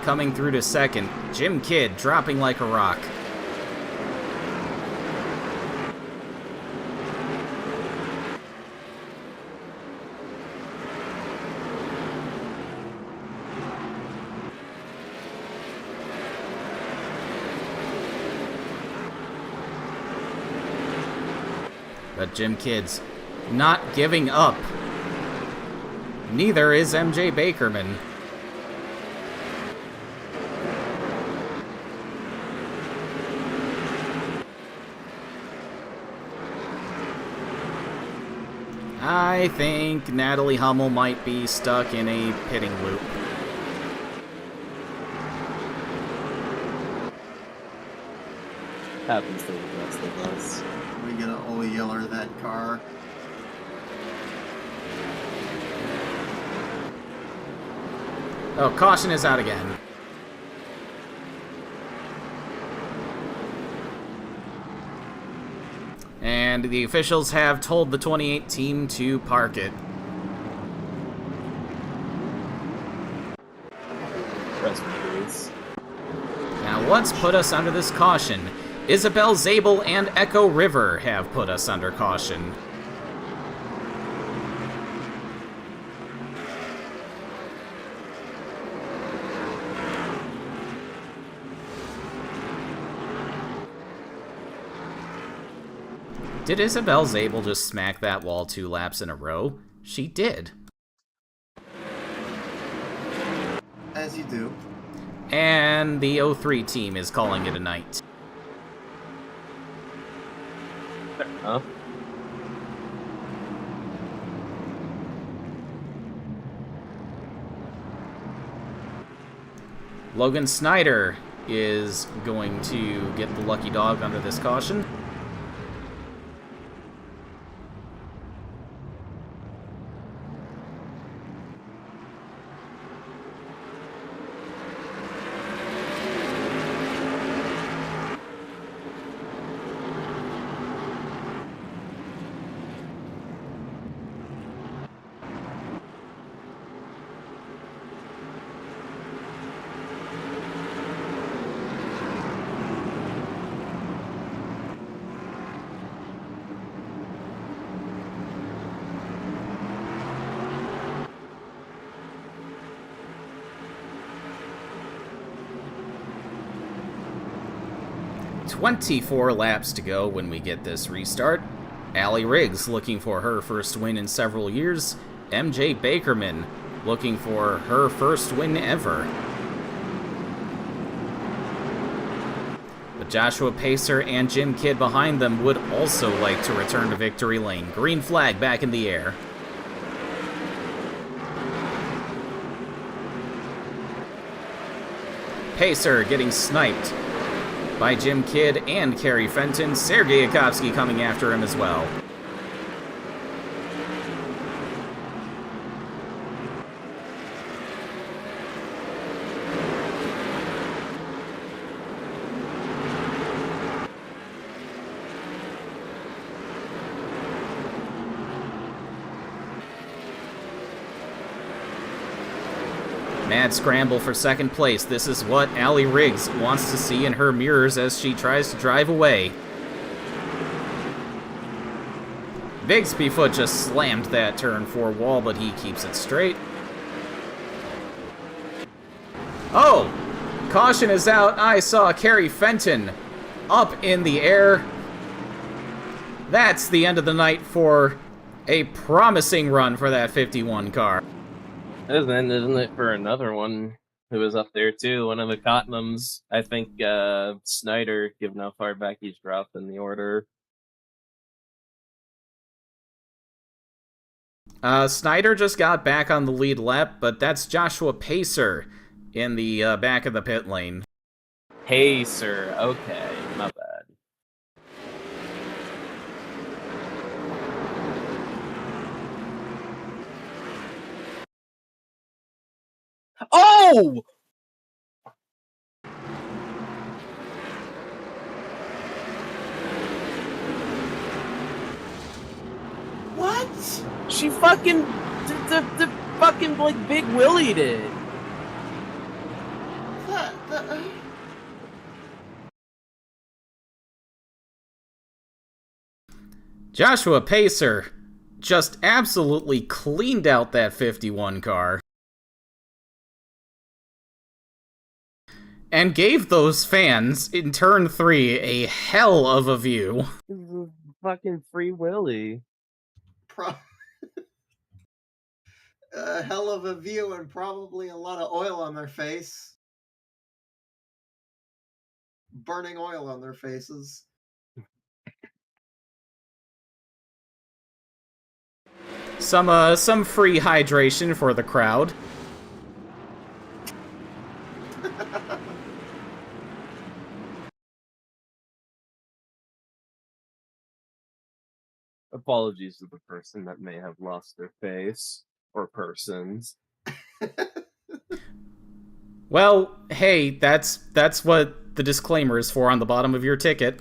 Speaker 1: coming through to second. Jim Kidd dropping like a rock. But Jim Kidd's not giving up. Neither is MJ Bakerman. I think Natalie Hummel might be stuck in a pitting loop.
Speaker 2: Happens to the best of us.
Speaker 3: We gonna Ole Yeller that car.
Speaker 1: Oh, caution is out again. And the officials have told the 28 team to park it.
Speaker 2: Rest in peace.
Speaker 1: Now, what's put us under this caution? Isabel Zabel and Echo River have put us under caution. Did Isabel Zabel just smack that wall 2 laps in a row? She did.
Speaker 3: As you do.
Speaker 1: And the 03 team is calling it a night.
Speaker 2: Huh?
Speaker 1: Logan Snyder is going to get the lucky dog under this caution. "24 laps to go when we get this restart. Allie Riggs looking for her first win in several years. MJ Bakerman looking for her first win ever. But Joshua Pacer and Jim Kidd behind them would also like to return to victory lane. Green flag back in the air. Pacer getting sniped by Jim Kidd and Kerry Fenton. Sergei Yakovsky coming after him as well. Mad scramble for second place. This is what Allie Riggs wants to see in her mirrors as she tries to drive away. Bigsbyfoot just slammed that turn 4 wall, but he keeps it straight. Oh! Caution is out. I saw Kerry Fenton up in the air. That's the end of the night for a promising run for that 51 car.
Speaker 2: Isn't it, for another one who was up there too? One of the Cottonhams, I think Snyder, given how far back he's dropped in the order.
Speaker 1: Snyder just got back on the lead lap, but that's Joshua Pacer in the back of the pit lane.
Speaker 2: Pacer, okay, my bad. Oh! What? She fucking, the fucking, like, Big Willie did.
Speaker 1: Joshua Pacer just absolutely cleaned out that 51 car. And gave those fans in turn 3 a hell of a view.
Speaker 2: Fucking Free Willy.
Speaker 3: A hell of a view and probably a lot of oil on their face. Burning oil on their faces.
Speaker 1: Some free hydration for the crowd.
Speaker 2: Apologies to the person that may have lost their face. Or persons.
Speaker 1: Well, hey, that's what the disclaimer is for on the bottom of your ticket.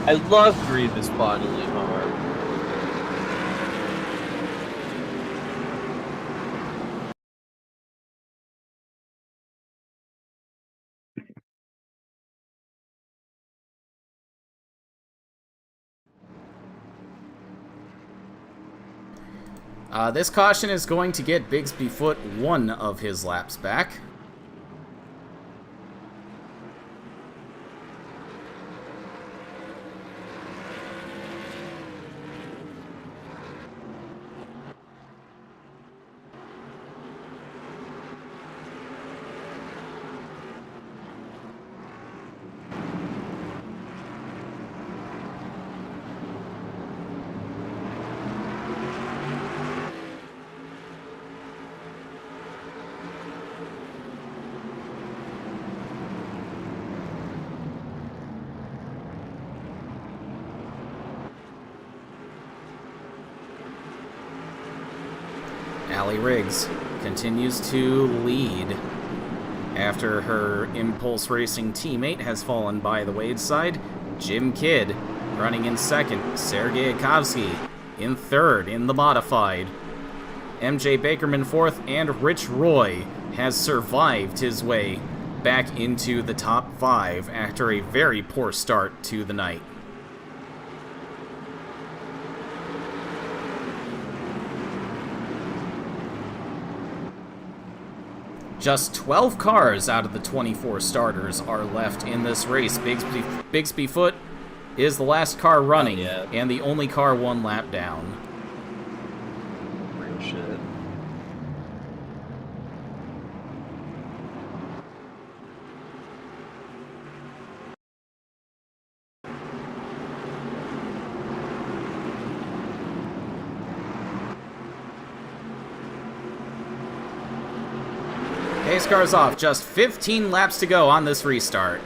Speaker 2: I love grievous bodily harm.
Speaker 1: This caution is going to get Bigsbyfoot 1 of his laps back. Allie Riggs continues to lead after her Impulse Racing teammate has fallen by the wayside. Jim Kidd running in second. Sergei Yakovsky in third in the modified. MJ Bakerman fourth, and Rich Roy has survived his way back into the top 5 after a very poor start to the night. Just 12 cars out of the 24 starters are left in this race. Bigsby Foot is the last car running, and the only car 1 lap down.
Speaker 2: Real shit.
Speaker 1: Pace car's off. Just 15 laps to go on this restart.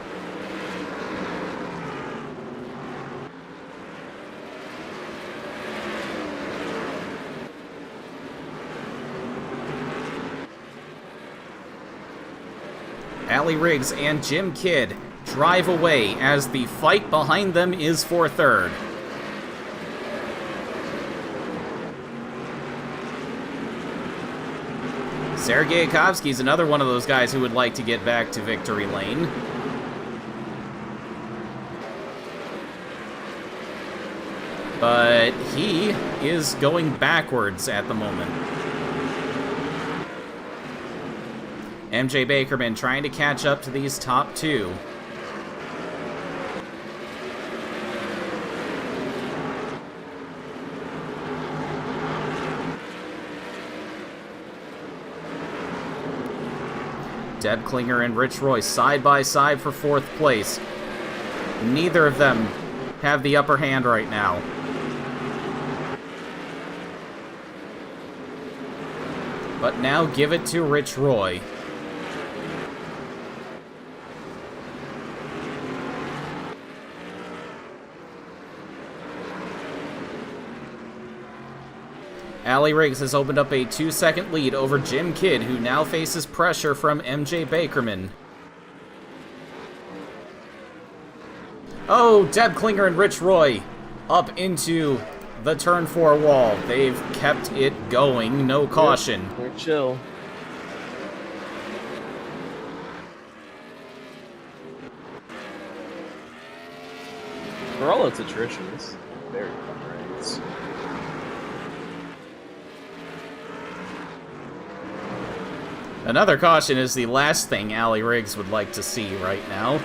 Speaker 1: Allie Riggs and Jim Kidd drive away as the fight behind them is for third. Sergei Yakovsky is another one of those guys who would like to get back to victory lane. But he is going backwards at the moment. MJ Bakerman trying to catch up to these top 2. Deb Klinger and Rich Roy side by side for 4th place. Neither of them have the upper hand right now. But now give it to Rich Roy. Allie Riggs has opened up a 2-second lead over Jim Kidd, who now faces pressure from MJ Bakerman. Oh, Deb Klinger and Rich Roy up into the turn 4 wall. They've kept it going, no caution.
Speaker 2: They're chill. For all its attrition, this is a very fun race.
Speaker 1: Another caution is the last thing Allie Riggs would like to see right now.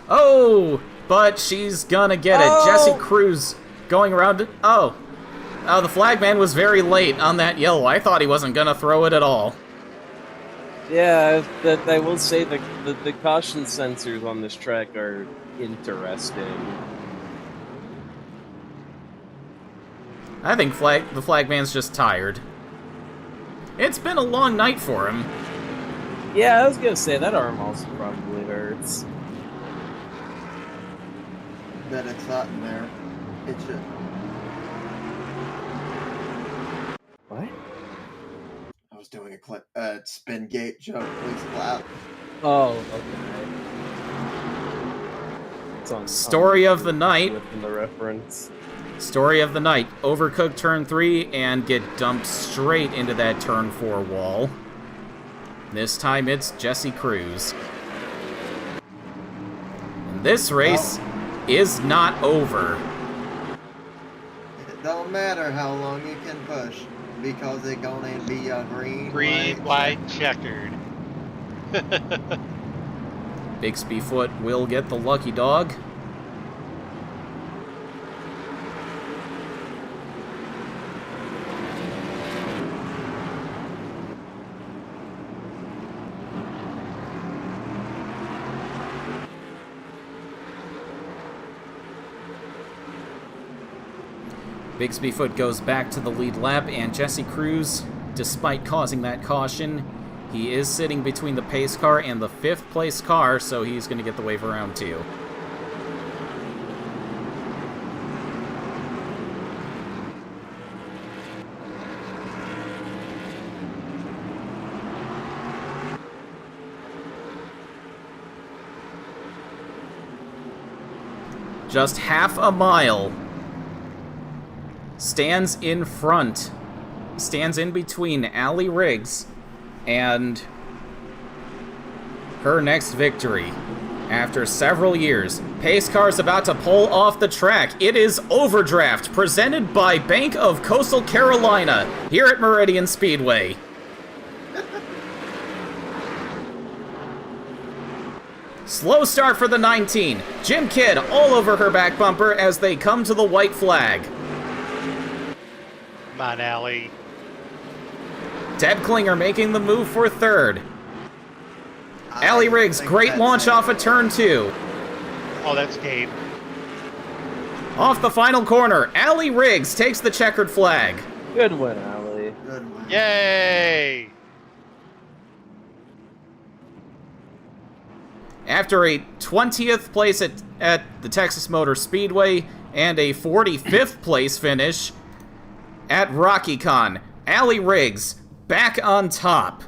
Speaker 1: Oh, but she's gonna get it. Jesse Cruz going around it. Oh, the flagman was very late on that yellow. I thought he wasn't gonna throw it at all.
Speaker 2: Yeah, that I will say the caution sensors on this track are interesting.
Speaker 1: I think the flagman's just tired. It's been a long night for him.
Speaker 2: Yeah, I was gonna say that arm also probably hurts.
Speaker 3: Bet it's hot in there. It should.
Speaker 2: What?
Speaker 3: I was doing a spin gate joke. Please clap.
Speaker 2: Oh, okay. It's on
Speaker 1: Story of the night.
Speaker 2: Within the reference.
Speaker 1: Story of the night. Overcook turn 3 and get dumped straight into that turn 4 wall. This time it's Jesse Cruz. And this race is not over.
Speaker 3: It don't matter how long you can push, because it's gonna be a green,
Speaker 7: white, checkered.
Speaker 1: Bigsby Foot will get the lucky dog. Bigsby Foot goes back to the lead lap, and Jesse Cruz, despite causing that caution, he is sitting between the pace car and the 5th place car, so he's going to get the wave around too. just half a mile, stands in front, stands in between Allie Riggs and her next victory. After several years, pace car's about to pull off the track. It is Overdraft, presented by Bank of Coastal Carolina, here at Meridian Speedway. Slow start for the 19. Jim Kidd all over her back bumper as they come to the white flag.
Speaker 7: Come on, Allie.
Speaker 1: Deb Klinger making the move for third. Allie Riggs, great launch off of turn 2.
Speaker 7: Oh, that's Gabe.
Speaker 1: Off the final corner, Allie Riggs takes the checkered flag.
Speaker 2: Good one, Allie.
Speaker 3: Good one.
Speaker 7: Yay!
Speaker 1: After a 20th place at the Texas Motor Speedway and a 45th place finish at RockyCon, Allie Riggs back on top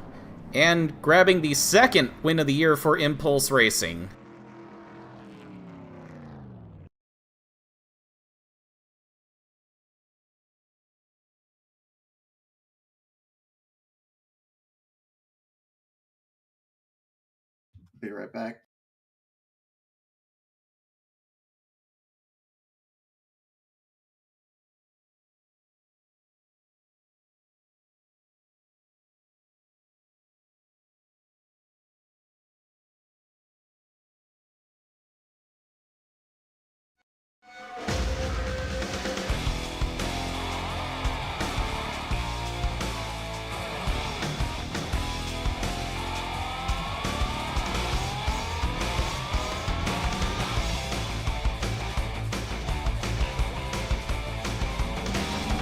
Speaker 1: and grabbing the second win of the year for Impulse Racing.
Speaker 3: Be right back.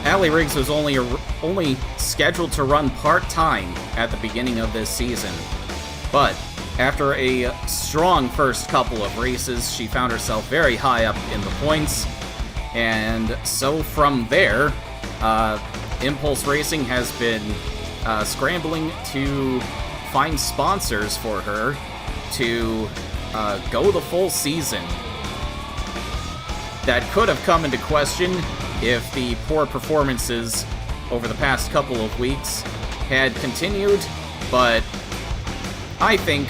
Speaker 1: Allie Riggs was only scheduled to run part-time at the beginning of this season, but after a strong first couple of races, she found herself very high up in the points, and so from there, Impulse Racing has been scrambling to find sponsors for her to go the full season. That could have come into question if the poor performances over the past couple of weeks had continued, but I think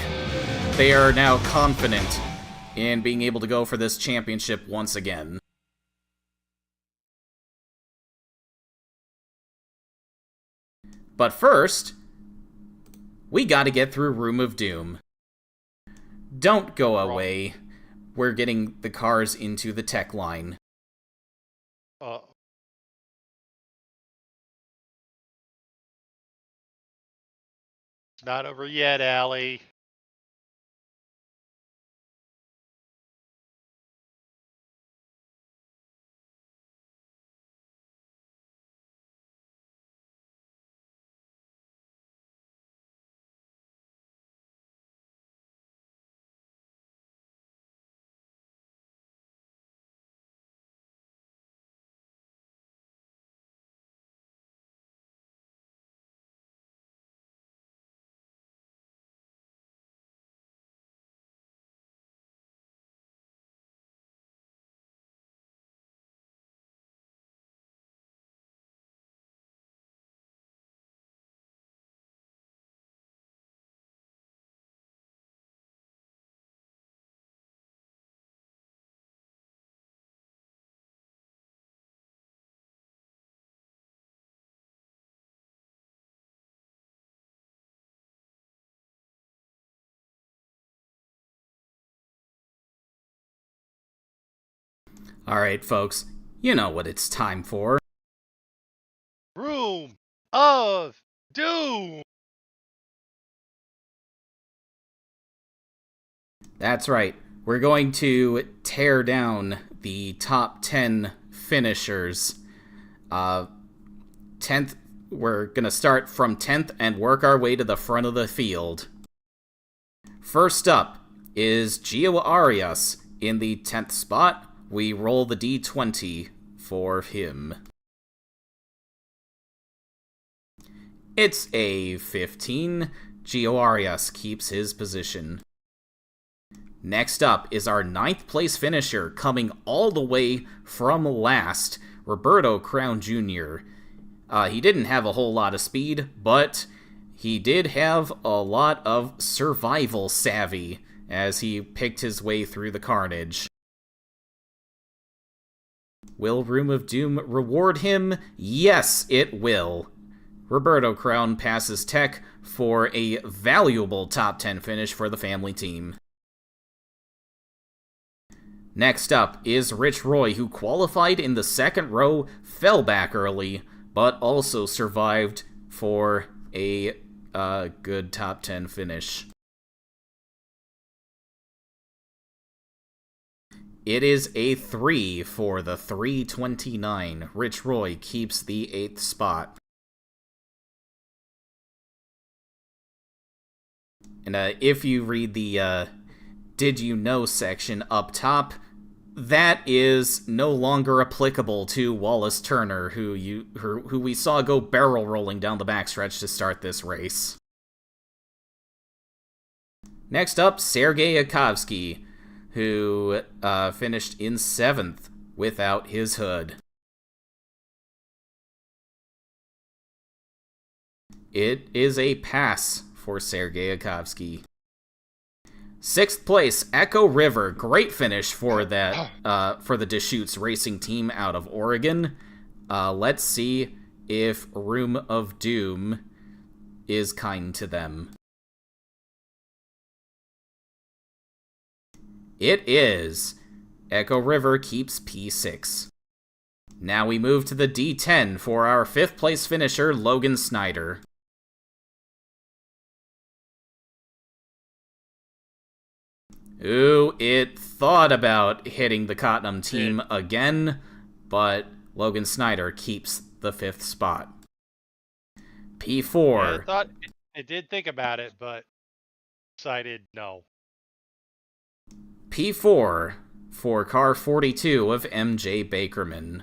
Speaker 1: they are now confident in being able to go for this championship once again. But first, we gotta get through Room of Doom. Don't go away. We're getting the cars into the tech line.
Speaker 7: It's not over yet, Allie.
Speaker 1: Alright, folks, you know what it's time for.
Speaker 7: Room of Doom!
Speaker 1: That's right, we're going to tear down the top 10 finishers. 10th, we're gonna start from 10th and work our way to the front of the field. First up is Gio Arias in the 10th spot. We roll the D20 for him. It's a 15. Gio Arias keeps his position. Next up is our 9th place finisher, coming all the way from last, Roberto Crown Jr. He didn't have a whole lot of speed, but he did have a lot of survival savvy as he picked his way through the carnage. Will Room of Doom reward him? Yes, it will. Roberto Crown passes tech for a valuable top 10 finish for the family team. Next up is Rich Roy, who qualified in the second row, fell back early, but also survived for a good top 10 finish. It is a 3 for the 329. Rich Roy keeps the 8th spot. And if you read the Did You Know section up top, that is no longer applicable to Wallace Turner, who we saw go barrel rolling down the backstretch to start this race. Next up, Sergei Yakovsky, who finished in 7th without his hood. It is a pass for Sergei Yakovsky. 6th place, Echo River. Great finish for that for the Deschutes racing team out of Oregon. Let's see if Room of Doom is kind to them. It is. Echo River keeps P6. Now we move to the D10 for our 5th place finisher, Logan Snyder. Ooh, it thought about hitting the Cottenham team again, but Logan Snyder keeps the 5th spot. P4.
Speaker 7: Yeah, it did think about it, but decided no.
Speaker 1: P4 for car 42 of MJ Bakerman.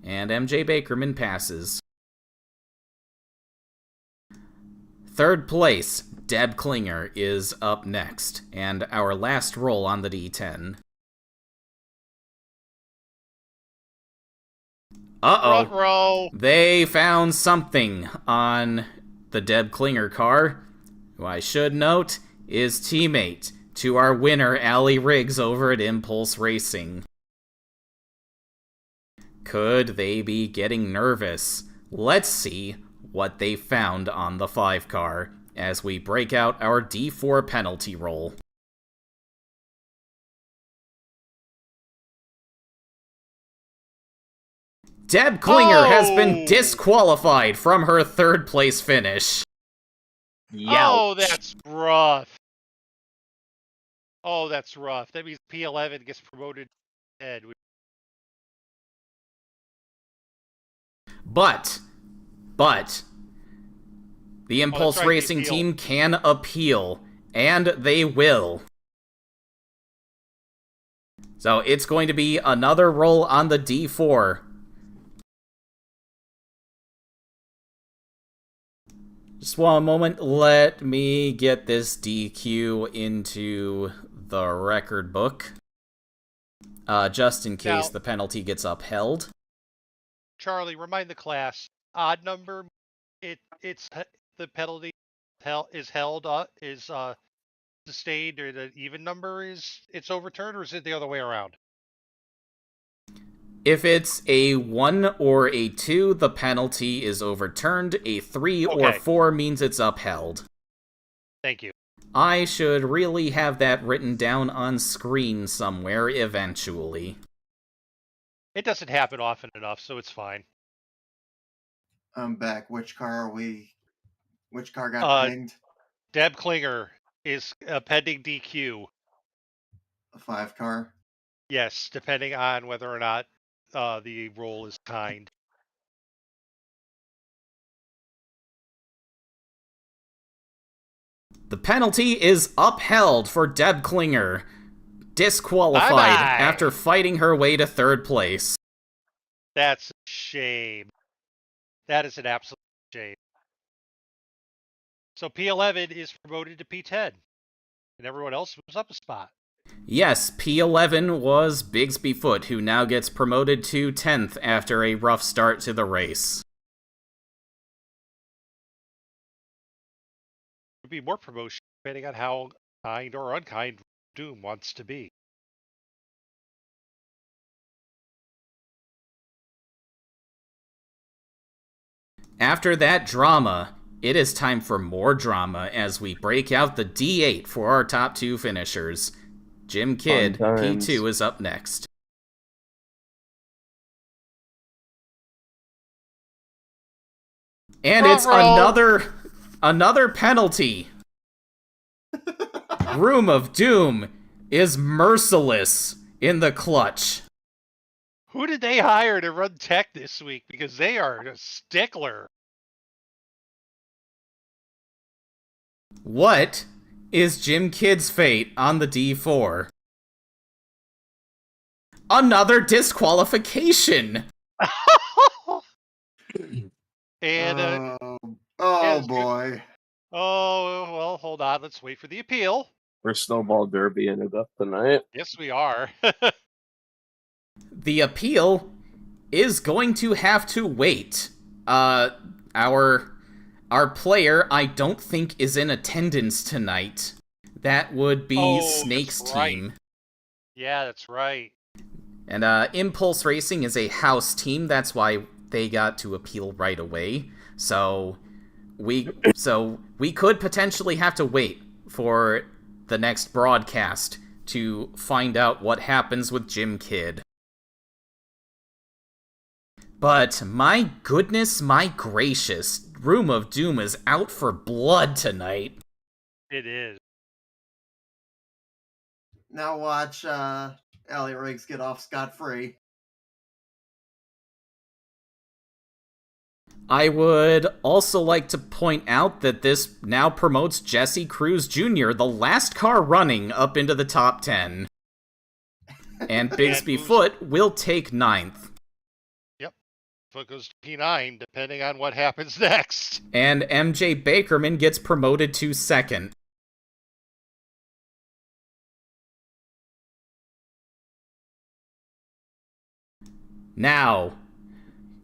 Speaker 1: And MJ Bakerman passes. 3rd place, Deb Klinger, is up next, and our last roll on the D10.
Speaker 7: Front row.
Speaker 1: They found something on the Deb Klinger car, who I should note is teammate to our winner, Allie Riggs, over at Impulse Racing. Could they be getting nervous? Let's see what they found on the 5 car as we break out our D4 penalty roll. Deb Klinger has been disqualified from her 3rd place finish.
Speaker 2: Youch.
Speaker 7: Oh, that's rough. Oh, that's rough. That means P11 gets promoted head.
Speaker 1: But the Impulse Racing team can appeal, and they will. So it's going to be another roll on the D4. Just one moment, let me get this DQ into the record book. Just in case the penalty gets upheld.
Speaker 7: Charlie, remind the class, odd number, it's the penalty is held is sustained, or the even number it's overturned, or is it the other way around?
Speaker 1: If it's a 1 or a 2, the penalty is overturned. A 3 or 4 means it's upheld.
Speaker 7: Thank you.
Speaker 1: I should really have that written down on screen somewhere eventually.
Speaker 7: It doesn't happen often enough, so it's fine.
Speaker 3: I'm back. Which car got pinged?
Speaker 7: Deb Klinger is a pending DQ.
Speaker 3: A 5 car?
Speaker 7: Yes, depending on whether or not the roll is kind.
Speaker 1: The penalty is upheld for Deb Klinger, disqualified
Speaker 7: Bye-bye.
Speaker 1: after fighting her way to 3rd place.
Speaker 7: That's a shame. That is an absolute shame. So P11 is promoted to P10, and everyone else moves up a spot.
Speaker 1: Yes, P11 was Bigsby Foot, who now gets promoted to 10th after a rough start to the race.
Speaker 7: Could be more promotion depending on how kind or unkind Doom wants to be.
Speaker 1: After that drama, it is time for more drama as we break out the D8 for our top 2 finishers. Jim Kidd,
Speaker 2: Fun times.
Speaker 1: P2 is up next. And it's another penalty. Room of Doom is merciless in the clutch.
Speaker 7: Who did they hire to run tech this week? Because they are a stickler.
Speaker 1: What is Jim Kidd's fate on the D4? Another disqualification!
Speaker 7: And
Speaker 3: oh boy.
Speaker 7: oh well, hold on. Let's wait for the appeal.
Speaker 2: We're Snowball Derby ended up tonight.
Speaker 7: Yes, we are.
Speaker 1: The appeal is going to have to wait. Our player, I don't think, is in attendance tonight. That would be Snake's
Speaker 7: that's right.
Speaker 1: team.
Speaker 7: Yeah, that's right.
Speaker 1: And Impulse Racing is a house team. That's why they got to appeal right away. So we could potentially have to wait for the next broadcast to find out what happens with Jim Kidd. But my goodness, my gracious, Room of Doom is out for blood tonight.
Speaker 7: It is.
Speaker 3: Now watch Allie Riggs get off scot-free.
Speaker 1: I would also like to point out that this now promotes Jesse Cruz Jr., the last car running, up into the top 10. And Bigsby Foot will take 9th.
Speaker 7: Yep. Foot goes to P9, depending on what happens next.
Speaker 1: And MJ Bakerman gets promoted to 2nd. Now,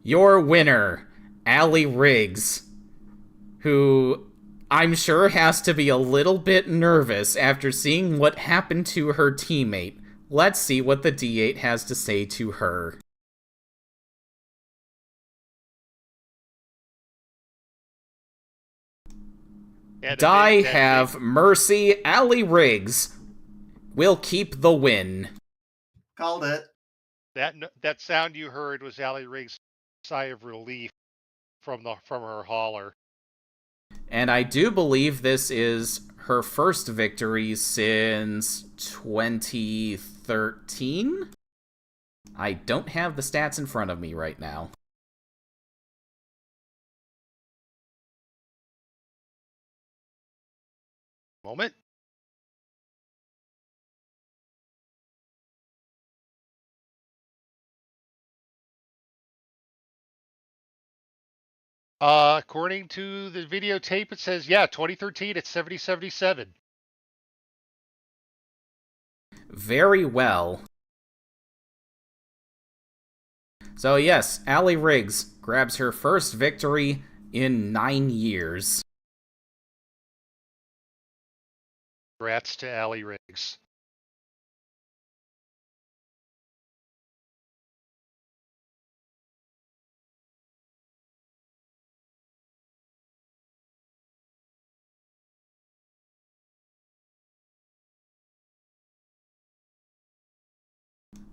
Speaker 1: your winner, Allie Riggs, who I'm sure has to be a little bit nervous after seeing what happened to her teammate. Let's see what the D8 has to say to her. Die have mercy, Allie Riggs will keep the win.
Speaker 3: Called it.
Speaker 7: That sound you heard was Allie Riggs' sigh of relief from her hauler.
Speaker 1: And I do believe this is her first victory since 2013? I don't have the stats in front of me right now.
Speaker 7: Moment. According to the videotape, it says, 2013, it's 70-77.
Speaker 1: Very well. So yes, Allie Riggs grabs her first victory in 9 years.
Speaker 7: Congrats to Allie Riggs.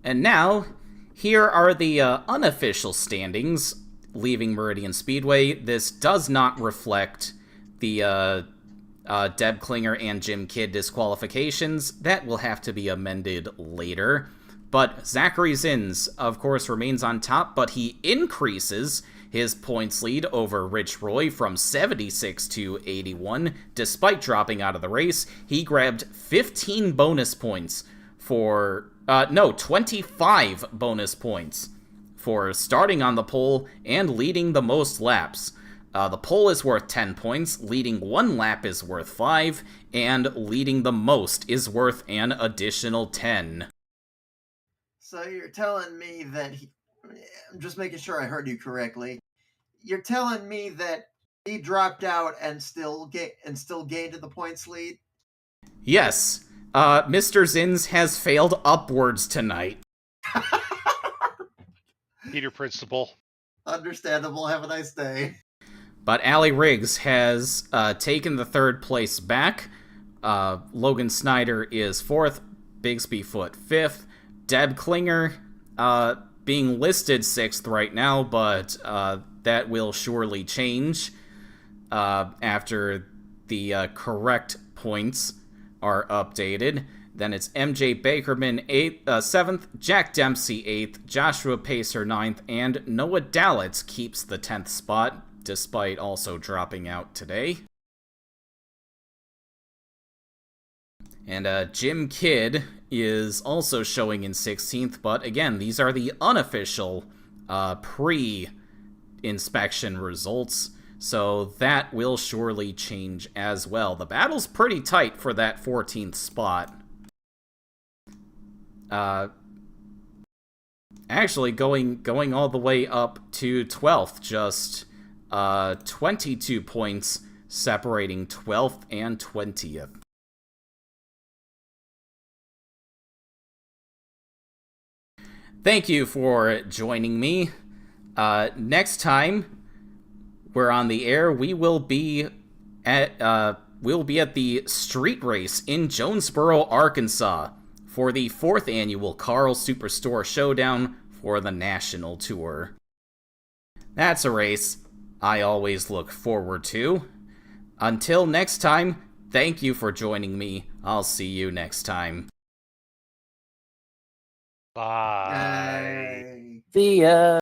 Speaker 1: And now, here are the unofficial standings leaving Meridian Speedway. This does not reflect the Deb Klinger and Jim Kidd disqualifications. That will have to be amended later. But Zachary Zins, of course, remains on top, but he increases his points lead over Rich Roy from 76 to 81. Despite dropping out of the race, he grabbed 15 bonus points for... 25 bonus points for starting on the pole and leading the most laps. The pole is worth 10 points, leading 1 lap is worth 5, and leading the most is worth an additional 10.
Speaker 3: So you're telling me that I'm just making sure I heard you correctly. You're telling me that he dropped out and still gained the points lead?
Speaker 1: Yes, Mr. Zins has failed upwards tonight.
Speaker 7: Peter Principle.
Speaker 3: Understandable. Have a nice day.
Speaker 1: But Allie Riggs has taken the 3rd place back. Logan Snyder is 4th, Bigsby Foot 5th, Deb Klinger being listed 6th right now, but that will surely change after the correct points are updated. Then it's MJ Bakerman 7th, Jack Dempsey 8th, Joshua Pacer 9th, and Noah Dallitz keeps the 10th spot, despite also dropping out today. And Jim Kidd is also showing in 16th, but again, these are the unofficial pre-inspection results, so that will surely change as well. The battle's pretty tight for that 14th spot. Actually, going all the way up to 12th, just 22 points separating 12th and 20th. Thank you for joining me. Next time we're on the air, we will be at the street race in Jonesboro, Arkansas, for the 4th annual Carl Superstore Showdown for the national tour. That's a race I always look forward to. Until next time, thank you for joining me. I'll see you next time.
Speaker 7: Bye.
Speaker 3: Yay.
Speaker 2: See ya.